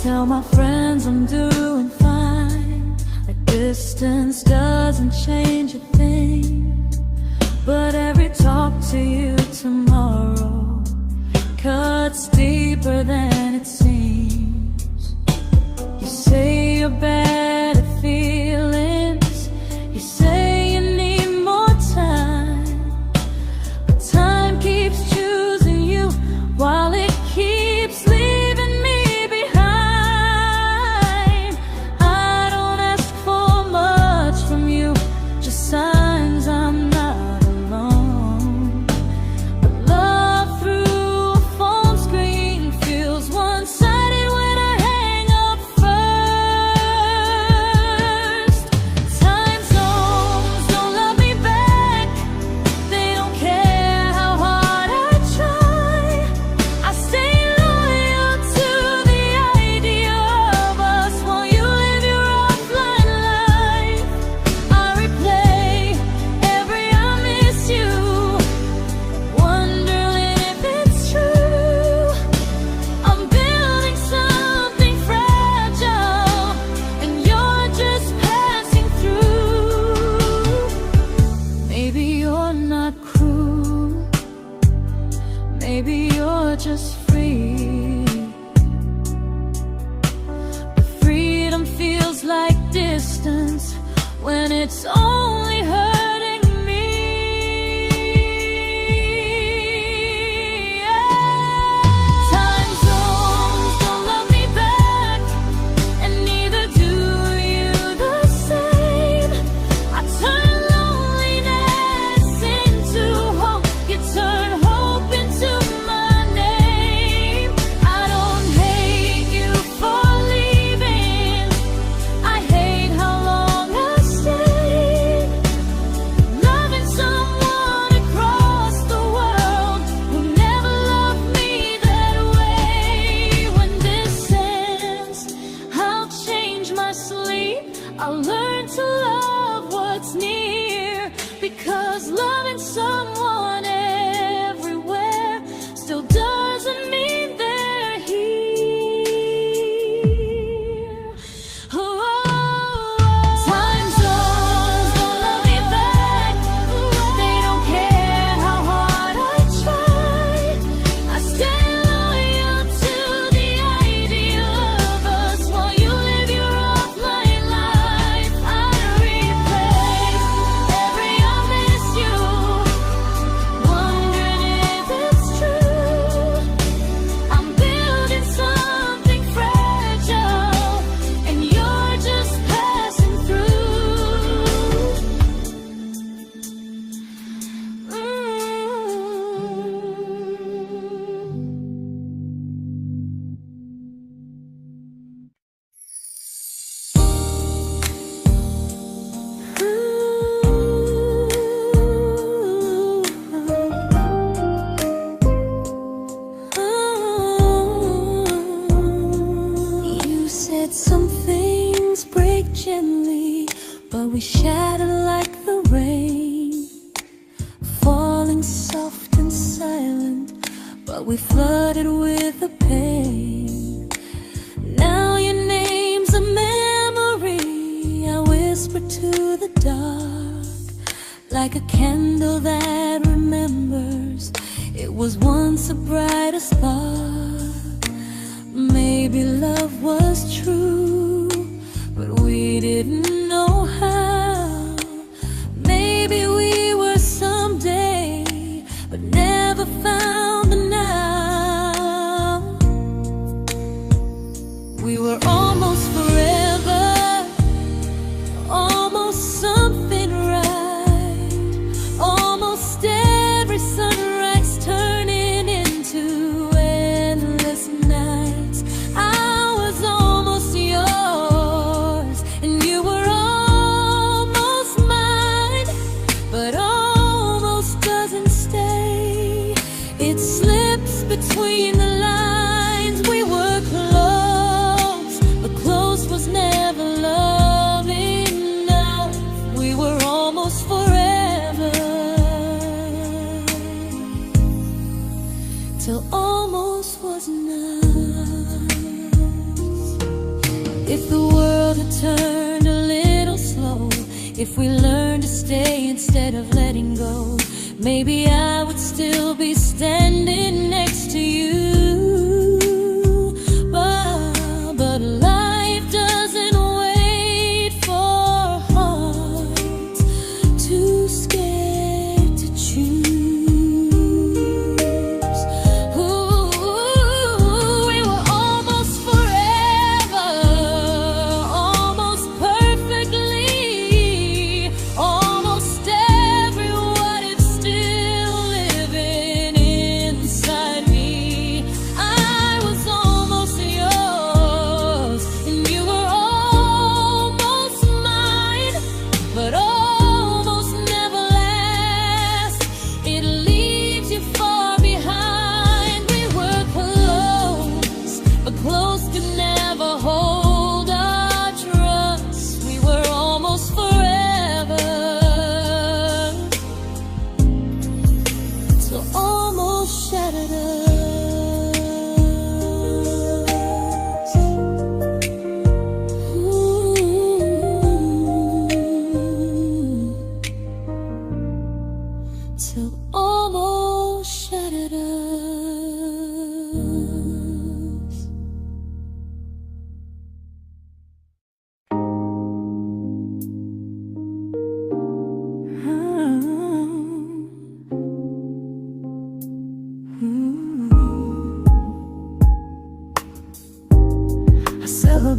Tell my friends I'm doing fine, like distance doesn't change a thing. But every talk to you tomorrow cuts deeper than it seems. just free. But freedom feels like distance when it's only hurting me. Time zones don't love me back, and neither do you the same. I turn loneliness into hope, you turn hope into my name. I don't hate you for leaving, I hate how long I stayed. Loving someone across the world who never loved me that way. When this ends, I'll change my sleep, I'll learn to love what's near, because loving someone everywhere still doesn't mean they're here. Oh, time zones don't love me back, they don't care how hard I try. I stay loyal to the idea of us while you live your offline life. I replace every I miss you, wondering if it's true. I'm building something fragile, and you're just passing through. You said some things break gently, but we shatter like the rain, falling soft and silent, but we flooded with the pain. Now your name's a memory I whisper to the dark, like a candle that remembers it was once a brighter spark. Maybe love was true, but we didn't know how. Maybe we were someday, but never found the now. We were almost forever, almost something right, almost every sunrise turning into endless nights. I was almost yours, and you were almost mine, but almost doesn't stay. It slips between the lines. We were close, but close was never love enough. We were almost forever, till almost was enough. If the world had turned a little slow, if we learned to stay instead of letting go, maybe I would still be standing next to you. But life doesn't wait for hearts too scared to choose. Ooh, we were almost forever, almost perfectly, almost every what if still living inside me.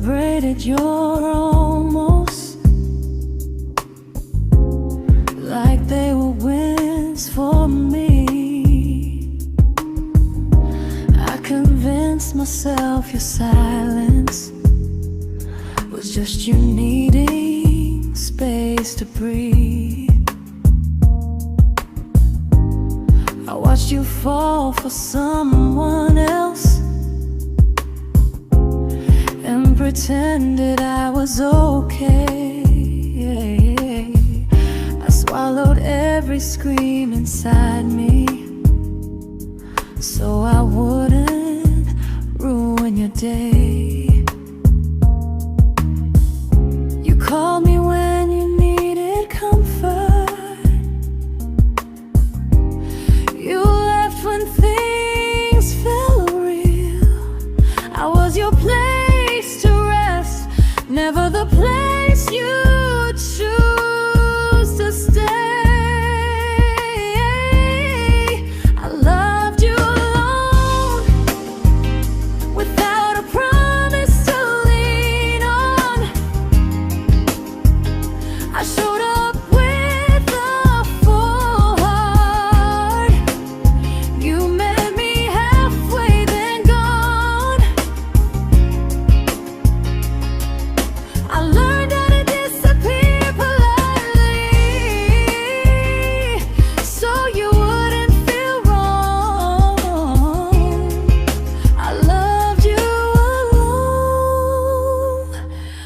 celebrated your almost like they were wins for me. I convinced myself your silence was just you needing space to breathe. I watched you fall for someone else and pretended I was okay. I swallowed every scream inside me so I wouldn't ruin your day. You called me when you needed comfort. You left when things felt real. I was your place to rest, never the place you choose to stay. I loved you alone, without a promise to lean on. I showed up with a full heart. You met me halfway, then gone. I learned how to disappear politely, so you wouldn't feel wrong. I loved you alone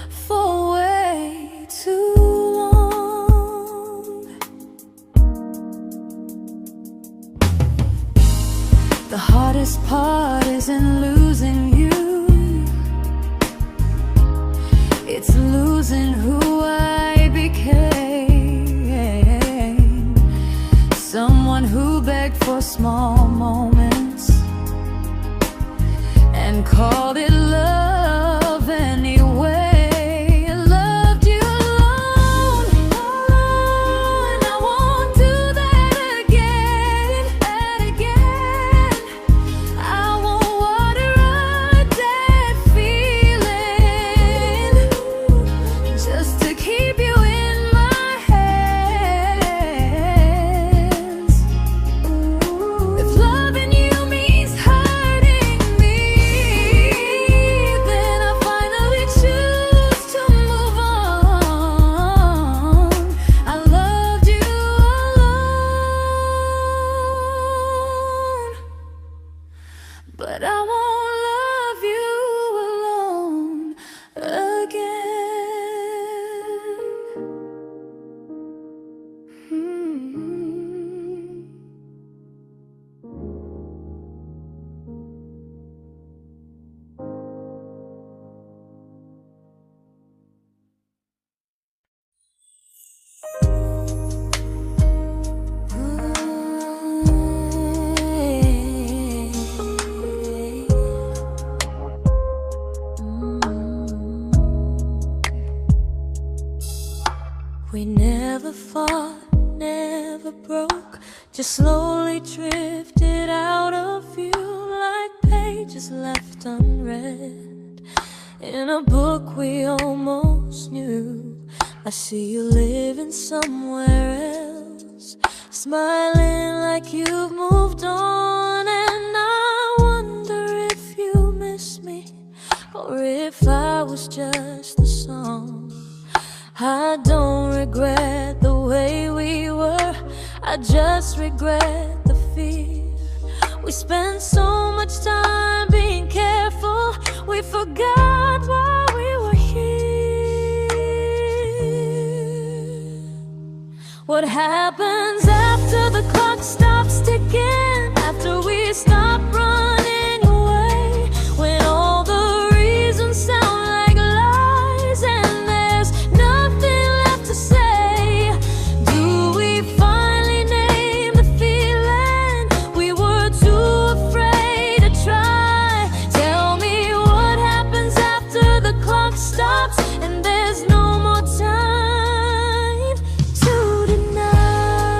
for way too long. The hardest part isn't losing you, it's losing who I became. Someone who begged for small moments and called it love anyway. I loved you alone, and I won't do that again. I won't water a dead feeling just to keep you in my hands. If loving you means hurting me, then I finally choose to move on. I loved you alone, but I won't love you alone again. We never fought, never broke, just slowly drifted out of view like pages left unread in a book we almost knew. I see you living somewhere else, smiling like you've moved on, and I wonder if you miss me or if I was just the song. I don't regret the way we were, I just regret the fear. We spent so much time being careful, we forgot why we were here. What happens after the clock stops ticking, after we stop running away, when all the reasons sound like lies and there's nothing left to say? Do we finally name the feeling we were too afraid to try? Tell me what happens after the clock stops and there's no more time to deny.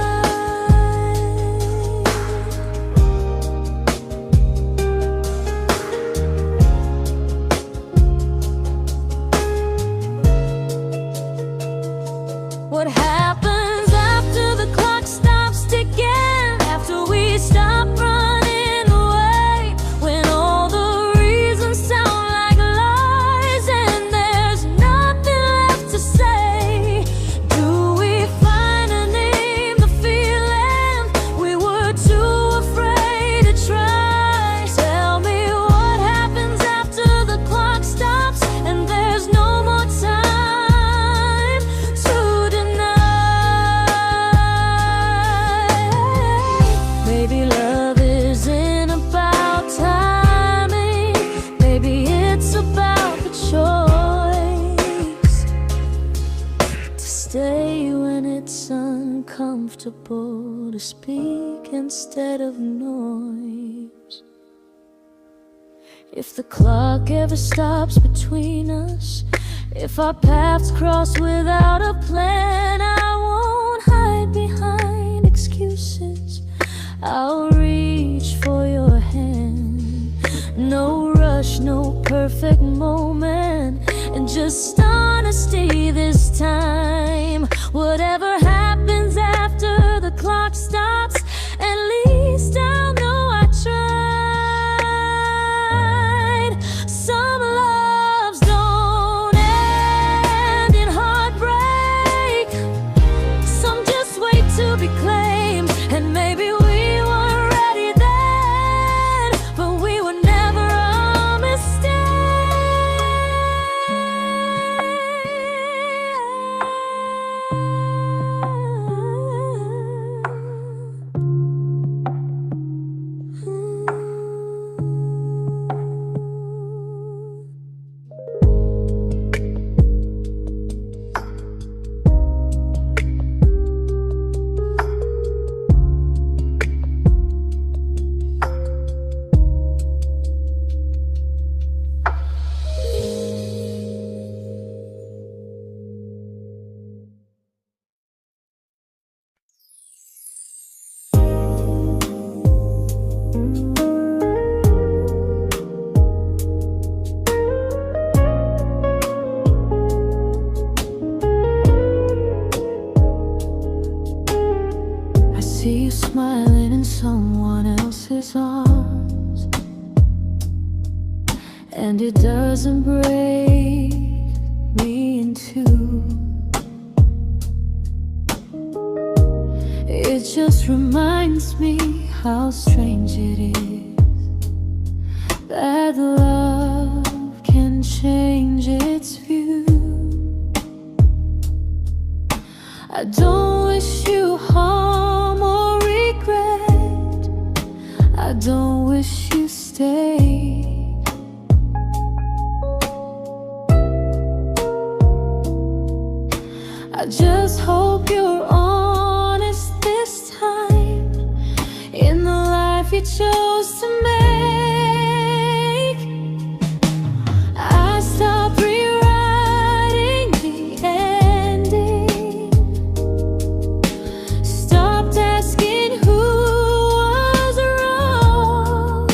comfortable to speak instead of noise. If the clock ever stops between us, if our paths cross without a plan, I won't hide behind excuses. I'll reach for your hand. No rush, no perfect moment, and just honesty this time. Whatever happens after the clock stops, at least I'll know I tried. Some loves don't end in heartbreak, some just wait to be claimed. And maybe we weren't ready then, but we were never a mistake. I see you smiling in someone else's arms, and it doesn't break me in two. It just reminds me how strange it is that love can change its view. I don't wish you harm or regret. I don't wish you stay. I just hope you're honest this time in the life you chose to make. I stopped rewriting the ending, stopped asking who was wrong.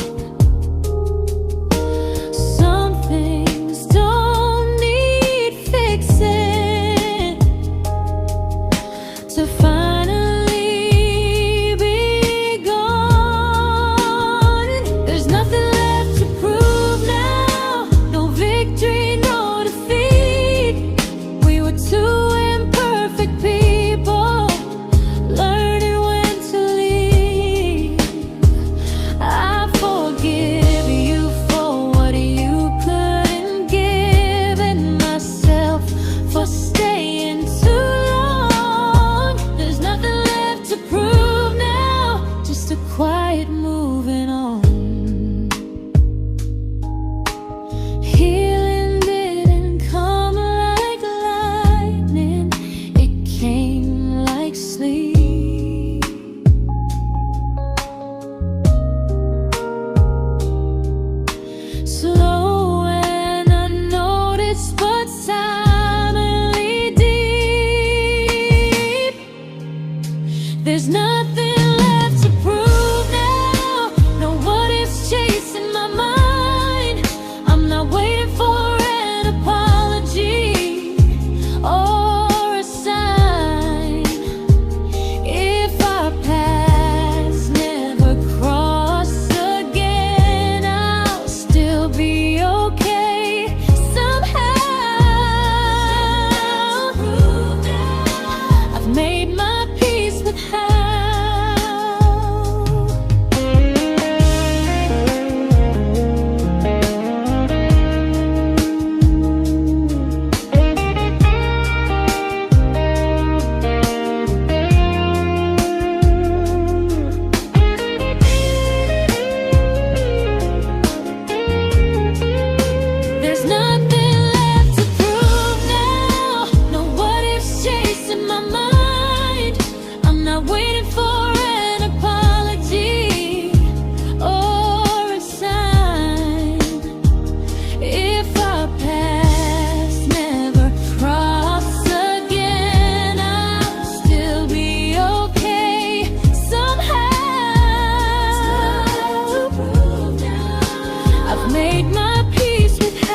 made my peace with how.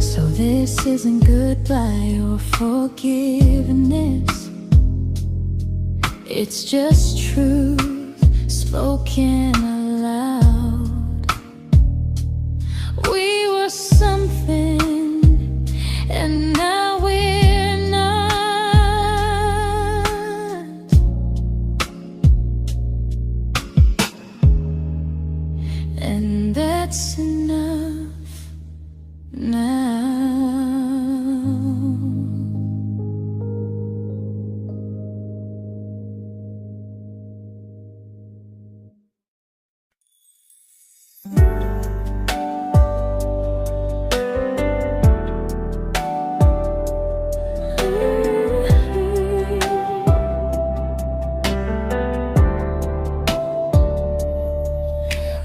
So this isn't goodbye or forgiveness, it's just truth spoken aloud. We were something, and now we're not. And that's enough now.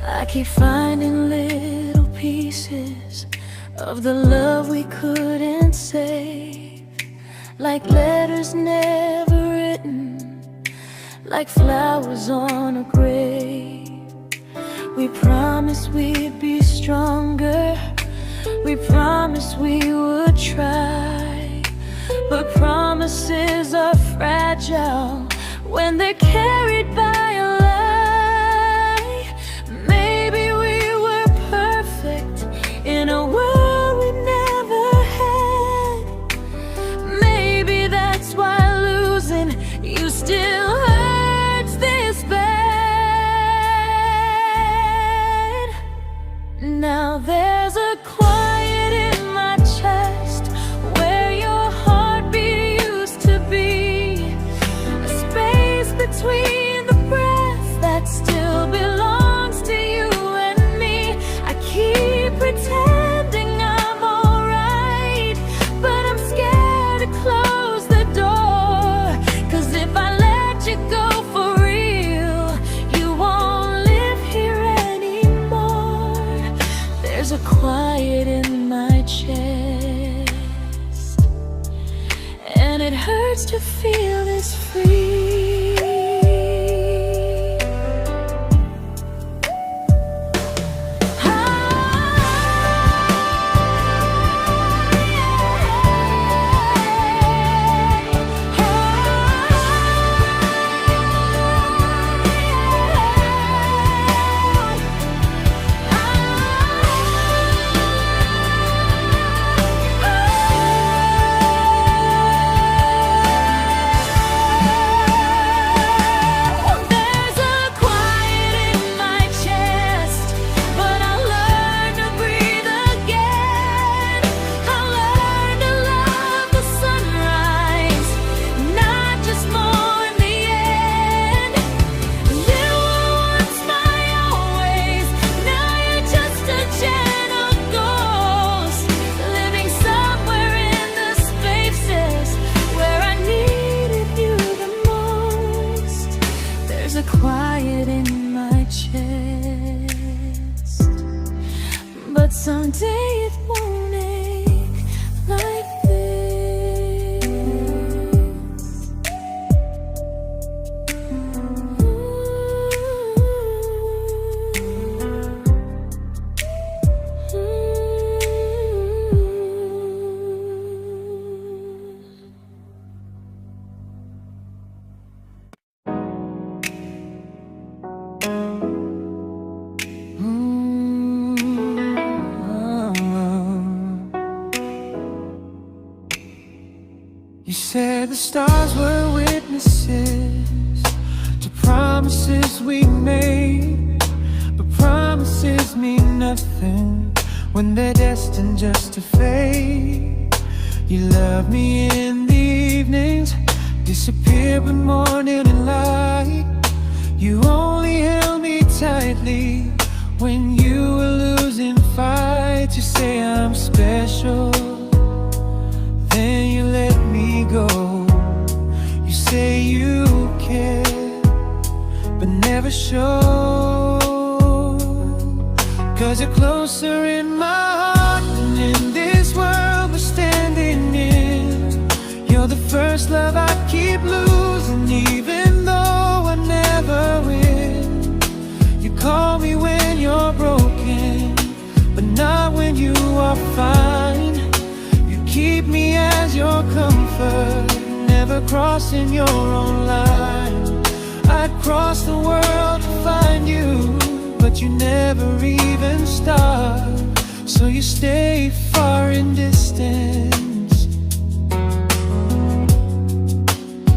I keep finding little pieces of the love we couldn't save, like letters never written, like flowers on a grave. We promised we'd be stronger, we promised we would try, but promises are fragile when they're carried by a lie. Maybe we were perfect in a world we never had. Maybe that's why losing you still hurts this bad. Now there's a quiet in my chest where your heartbeat used to be, a space between the breaths that still belongs to you and me. I keep pretending I'm alright, but I'm scared to close the door, 'cause if I let you go for real, you won't live here anymore. There's a quiet in my chest, and it hurts to feel this free. Quiet in my chest, but someday it won't ache like this. You said the stars were witnesses to promises we made, but promises mean nothing when they're destined just to fade. You love me in the evenings, disappear when morning and light. You only held me tightly when you were losing fights. You say I'm special, then you let me go. You say you care, but never show, 'cause you're closer in my heart than prefer never crossing your own line. I'd cross the world to find you, but you never even start. So you stay far in distance,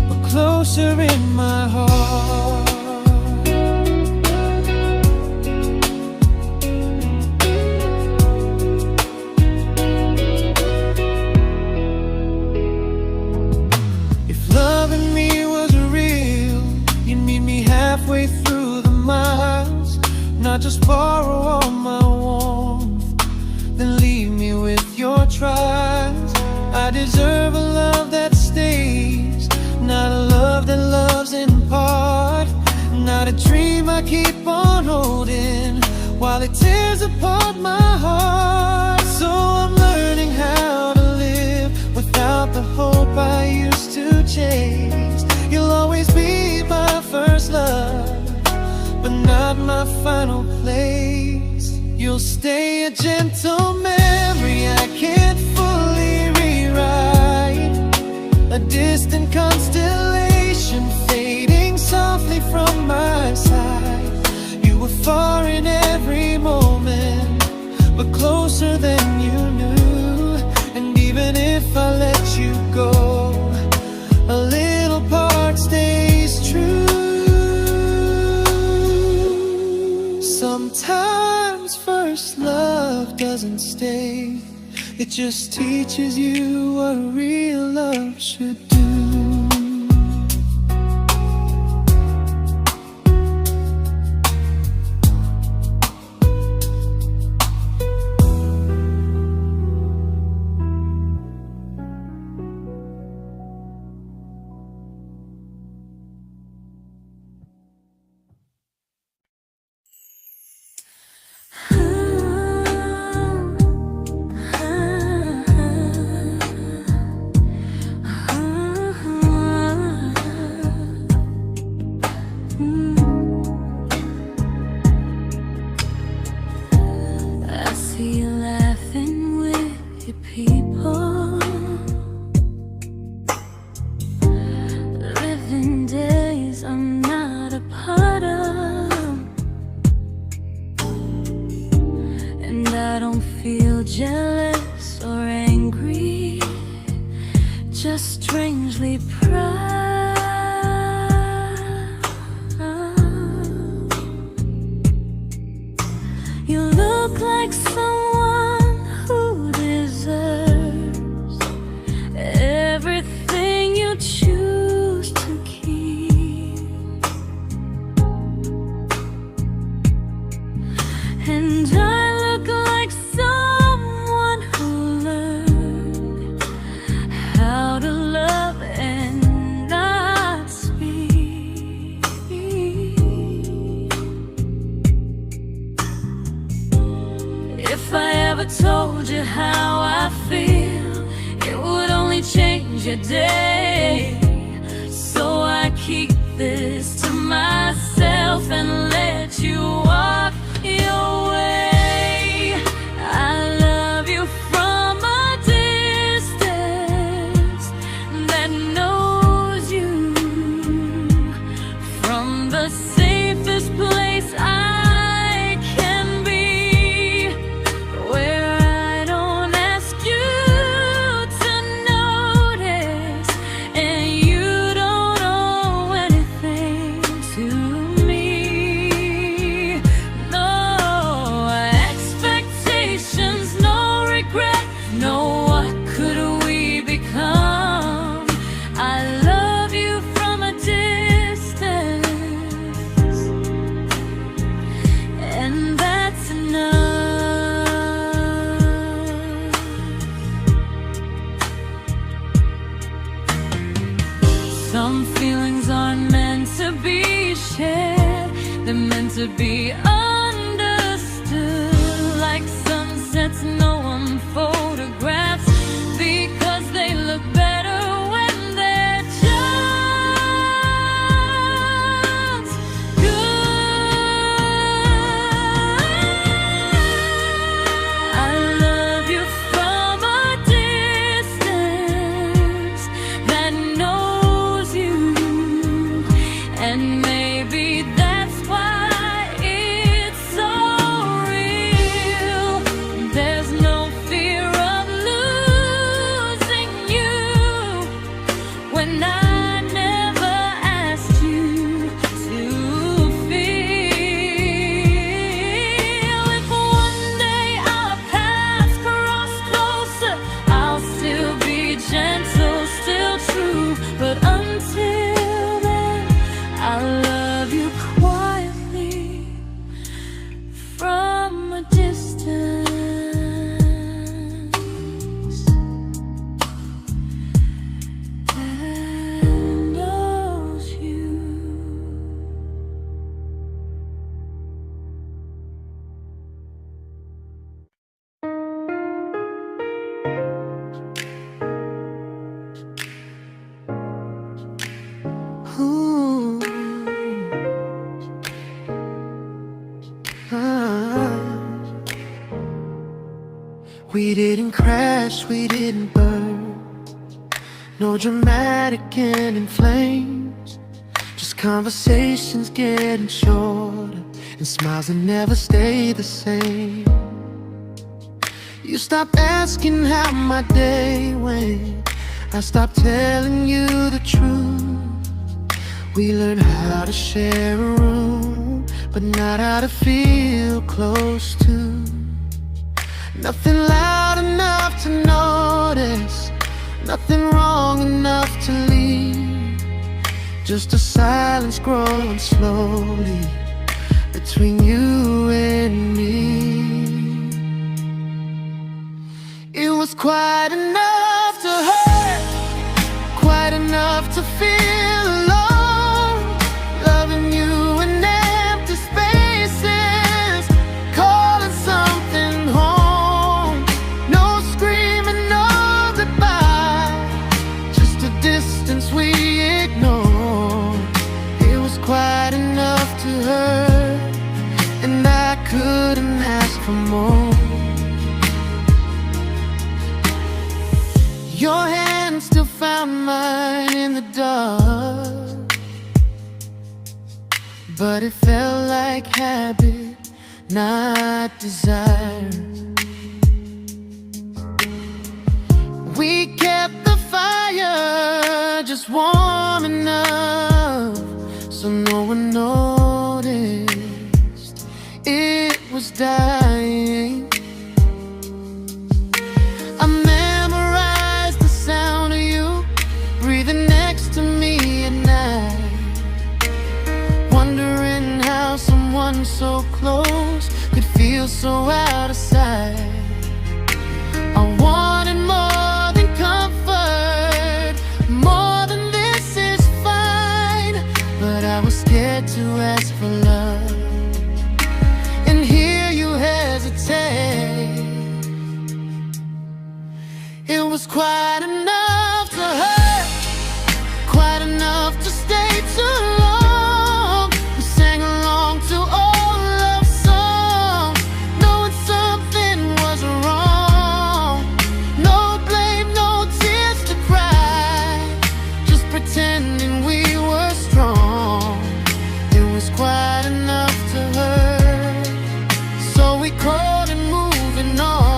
but closer in my heart. Halfway through the miles, not just borrow all my warmth, then leave me with your trials. I deserve a love that stays, not a love that loves in part, not a dream I keep on holding while it tears apart my heart. So I'm learning how to live without the hope I used to chase. You'll always be my first love, but not my final place. You'll stay a gentle memory I can't fully rewrite, a distant constellation fading softly from my side. You were far in every moment, but closer than you knew. And even if I let you go, a little part stays true. Sometimes first love doesn't stay, it just teaches you what real love should do. Jealous or angry, just strangely proud. You look like someone who deserves everything you choose to keep. And I look like someone who learned how to love and not speak. If I ever told you how I feel, it would only change your day. So I keep this to myself and let you walk your way. I love you from a distance that knows you, from the safest place I can be, where I don't ask you to notice and you don't owe anything to me. No expectations, no regret, no what could we become. I love you from a distance, and that's enough. Some feelings aren't meant to be shared, they're meant to be understood. Like sunsets no one photographs, because they look better when they're just good. I love you from a distance We didn't crash, we didn't burn. No dramatic end in flames. Just conversations getting shorter, and smiles that never stay the same. You stopped asking how my day went. I stopped telling you the truth. We learned how to share a room, but not how to feel close to. Nothing loud enough to notice, nothing wrong enough to leave. Just a silence growing slowly between you and me. It was quite enough to hurt, quite enough to feel alone. Loving you in empty spaces, calling something home. No screaming, no goodbye, just a distance we ignored. It was quite enough to hurt, and I couldn't ask for more. Your hand still found mine in the dark, but it felt like habit, not desire. We kept the fire just warm enough so no one noticed it was dying. I memorized the sound of you breathing next to me at night, wondering how someone so close could feel so out of sight. I wanted more than comfort, more than this is fine, but I was scared to ask for love and hear you hesitate. It was quite enough to hurt, quite enough to stay too long. We sang along to old love songs, knowing something was wrong. No blame, no tears to cry, just pretending we were strong. It was quite enough to hurt, so we crawled and moving on.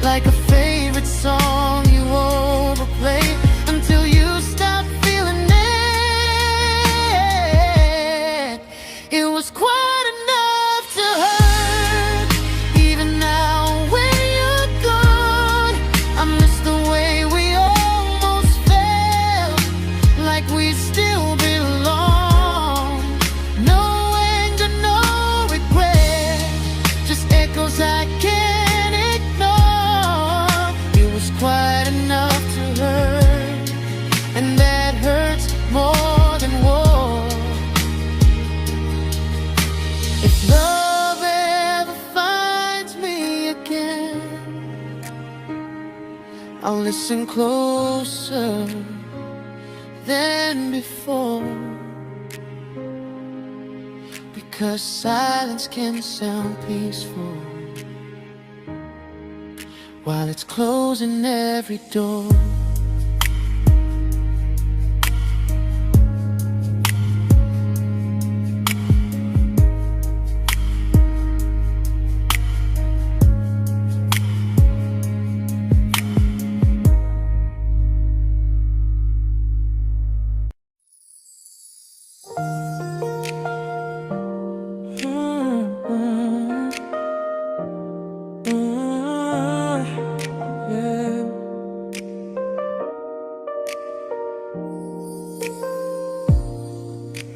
Like a favorite song you overplay until you stop feeling it. It was quite enough to hurt. Even now when you're gone, I miss the way we almost felt, like we still belong. No anger, no regret, just echoes I can't ignore. It was quite enough to hurt, and that hurts more than war. If love ever finds me again, I'll listen closer than before, because silence can sound peaceful while it's closing every door.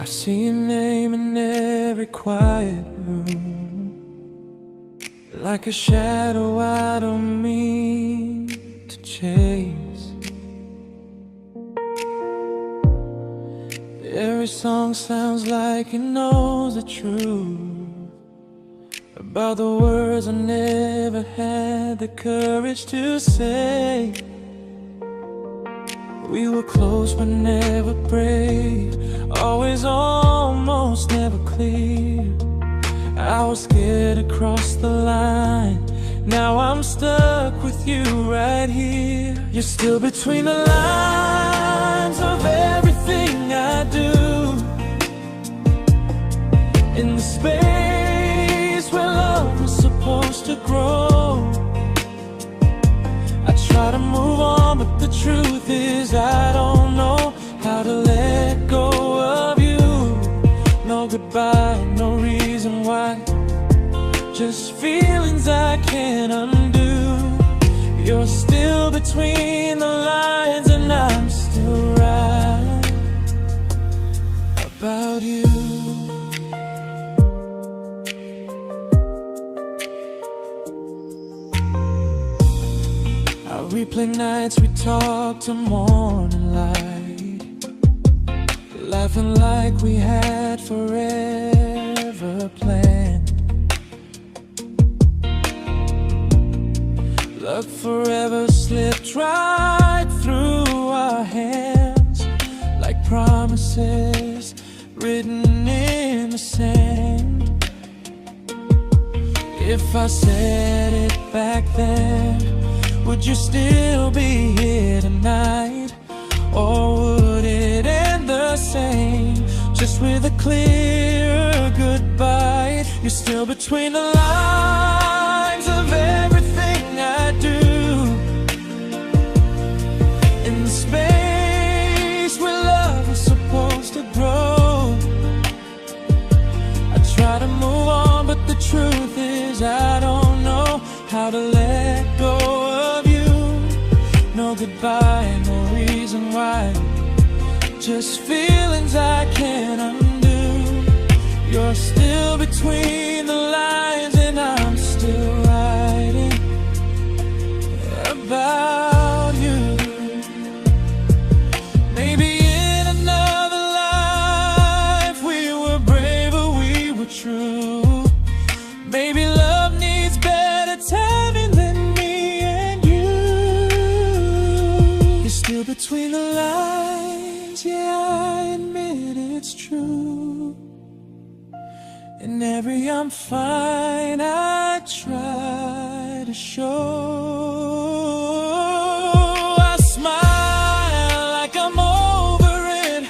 I see your name in every quiet room, like a shadow I don't mean to chase. Every song sounds like it knows the truth about the words I never had the courage to say. We were close but never brave, always almost, never clear. I was scared to cross the line, now I'm stuck with you right here. You're still between the lines of everything I do, in the space where love was supposed to grow. I try to move on, but the truth is I don't know how to let go of you. No goodbye, no reason why, just feelings I can't undo. You're still between the lines and I'm still right about you. I replay nights we talk to morning light, laughing like we had forever planned. Luck forever slipped right through our hands, like promises written in the sand. If I said it back then, would you still be here tonight? Or would it end the same, just with a clear goodbye? You're still between the lines of everything I do, in the space where love is supposed to grow. I try to move on, but the truth is I don't know how to let go of you. No goodbye, no reason why, just feelings I can't undo. You're still between the lines and I'm still writing about you. Maybe in another life we were braver, we were true. Maybe love needs better timing than me and you. You're still between the lines, yeah, I admit it's true. In every I'm fine I try to show. I smile like I'm over it,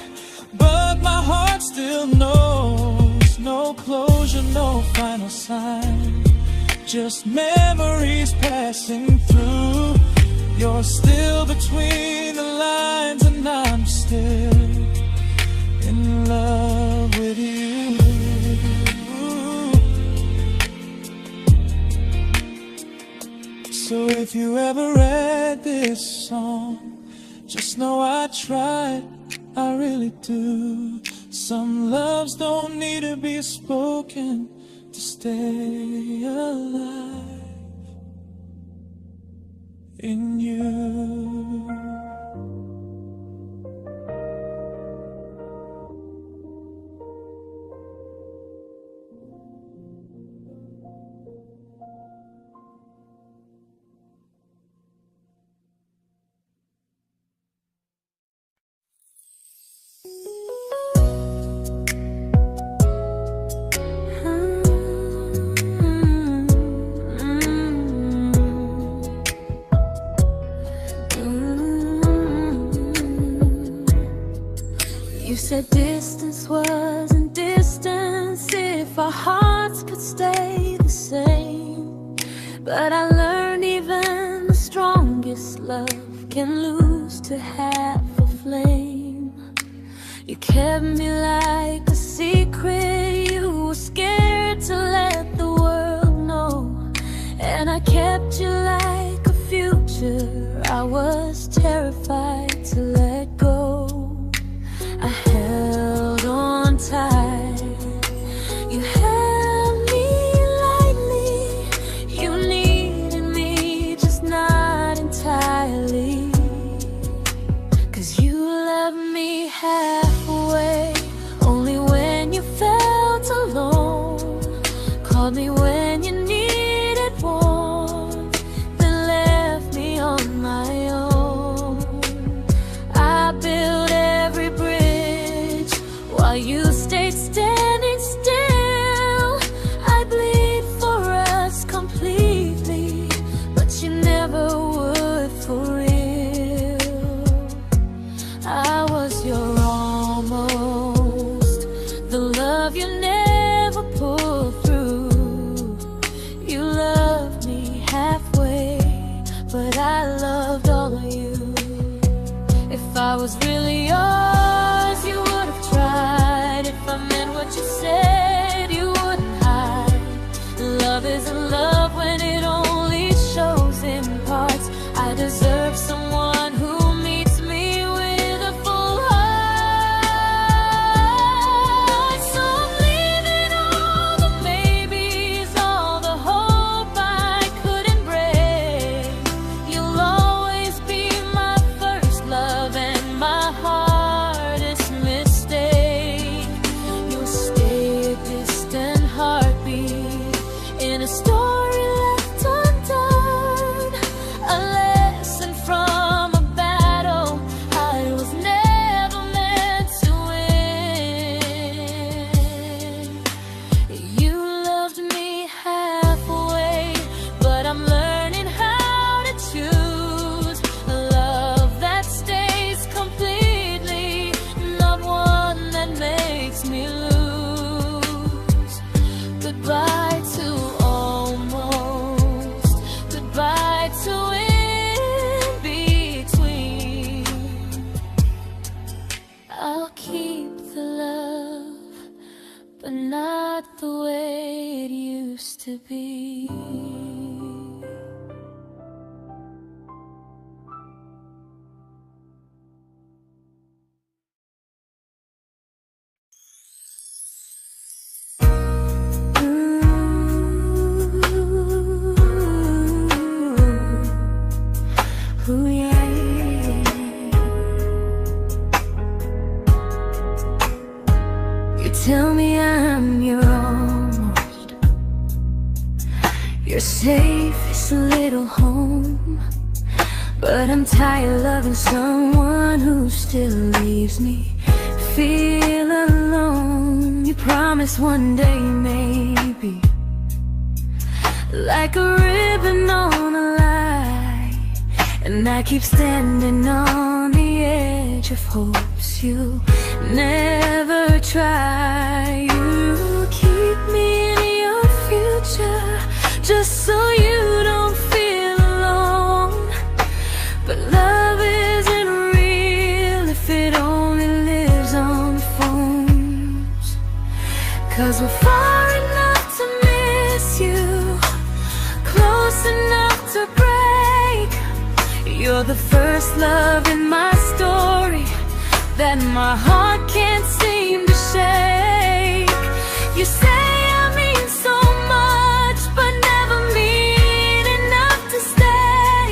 but my heart still knows. No closure, no final sign, just memories passing through. You're still between the lines and I'm still in love with you. So if you ever read this song, just know I tried, I really do. Some loves don't need to be spoken to stay alive in you. You said distance wasn't distance if our hearts could stay the same. But I learned even the strongest love can lose to half a flame. You kept me like a secret, you were scared to let the world know. And I kept you like a future, I was terrified to let go. I held on tight, you held me lightly. You needed me, just not entirely. 'Cause you left me halfway, only when you felt alone. Called me when you needed warmth, then left me on my own. I you stayed standing still. I bleed for us completely, but you never would for real. I was your almost, the love you never pulled through. You loved me halfway, but I loved all of you. If I was really yours, you would have tried. If I meant what you said, you wouldn't hide. Love isn't love when it only shows in parts. I deserve someone who meets me with a full heart. So I'm leaving all the maybes, all the hope I couldn't break. You'll always be my first love and my hardest mistake. You'll stay a distant heartbeat in a story left undone, a lesson from a battle I was never meant to win. You loved me halfway, but I'm learning how to choose a love that stays completely, not one that makes me lose. Goodbye to almost, goodbye to in between. I'll keep the love, but not the way it used to be. Ooh, yeah. You tell me I'm your almost, your safest little home, but I'm tired loving someone who still leaves me feel alone. You promise one day maybe, like a ribbon on a line, and I keep standing on the edge of hopes you never try. You keep me in your future just so you don't feel alone. But love isn't real if it only lives on phones. 'Cause we're far enough to miss you, close enough to break. You're the first love in my story that my heart can't seem to shake. You say I mean so much, but never mean enough to stay.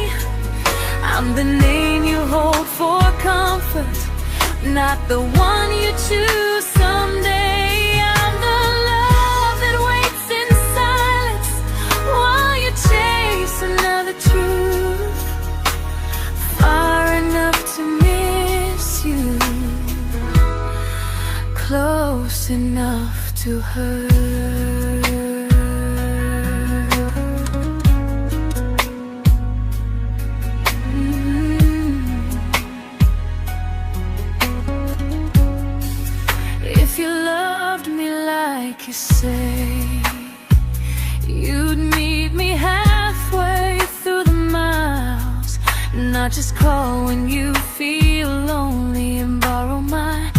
I'm the name you hold for comfort, not the one you choose someday. I'm the love that waits in silence while you chase another truth. Far enough to miss you, close enough to hurt. If you loved me like you say, you'd meet me halfway through the miles, not just call when you feel lonely and borrow my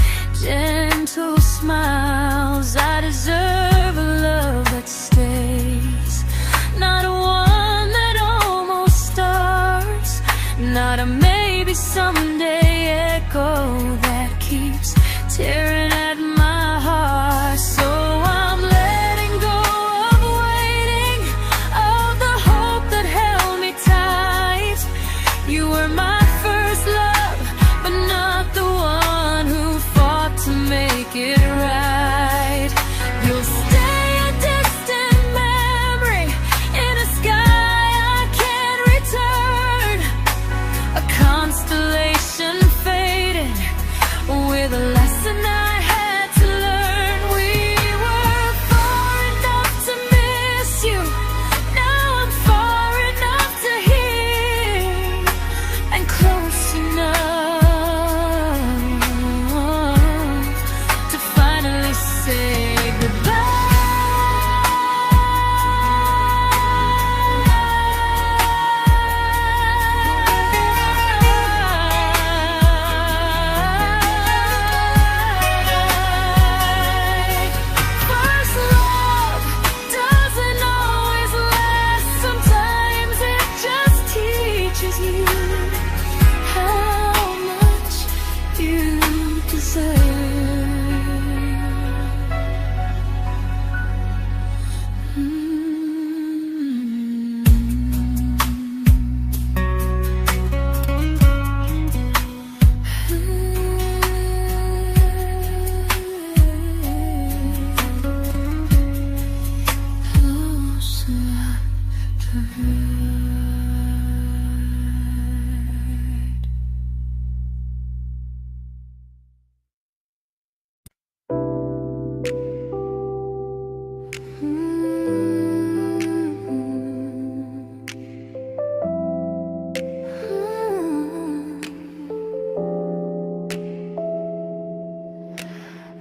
gentle smiles. I deserve a love that stays, not one that almost starts, not a maybe someday echo that keeps tearing at my heart. So I'm letting go of waiting, of the hope that held me tight. You were my first love, but not the one who fought to make it right. You'll stay a distant memory in a sky I can't return, a constellation faded with a lesson I had to learn.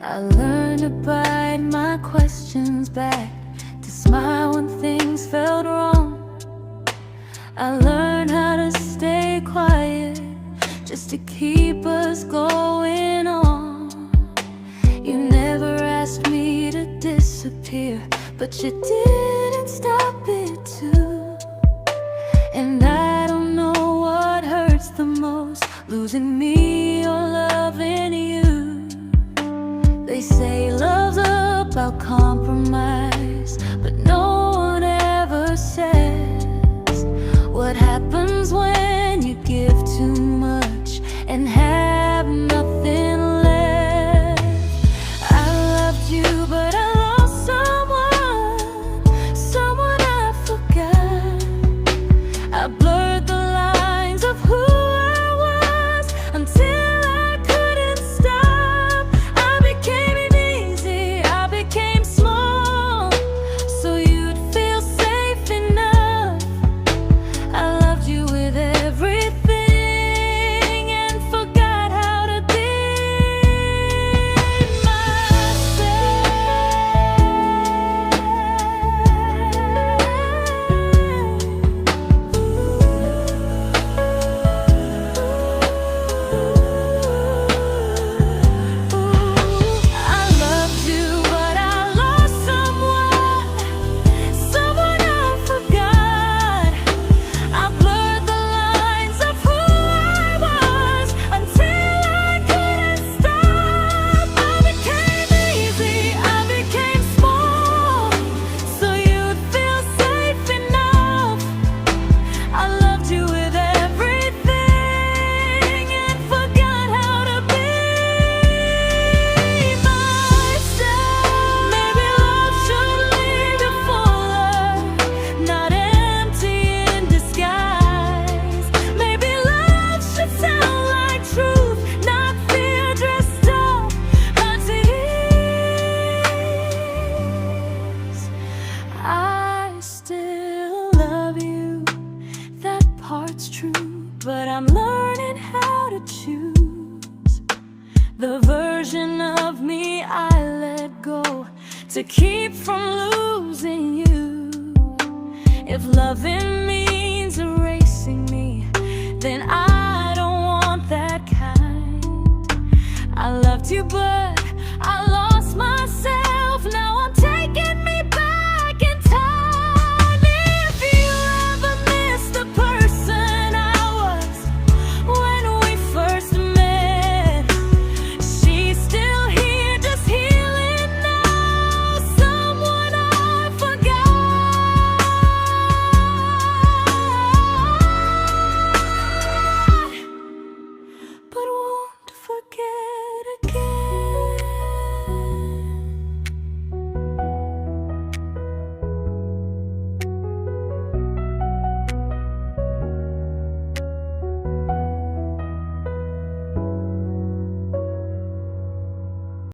I learned to bite my questions back, to smile when things felt wrong. I learned how to stay quiet, just to keep us going on. You never asked me to disappear, but you didn't stop it too. And I don't know what hurts the most, losing me or loving you. They say love's about compromise, but no one ever says what happens when you give too much and have nothing left. I loved you, but I lost someone I forgot. I blurred the lines of who I was until I couldn't stop. I became easy, I became small, so you'd feel safe enough. I loved you with everything and forgot how to be but I'm learning how to choose the version of me I let go to keep from losing you. If loving means erasing me, then I don't want that kind. I loved you, but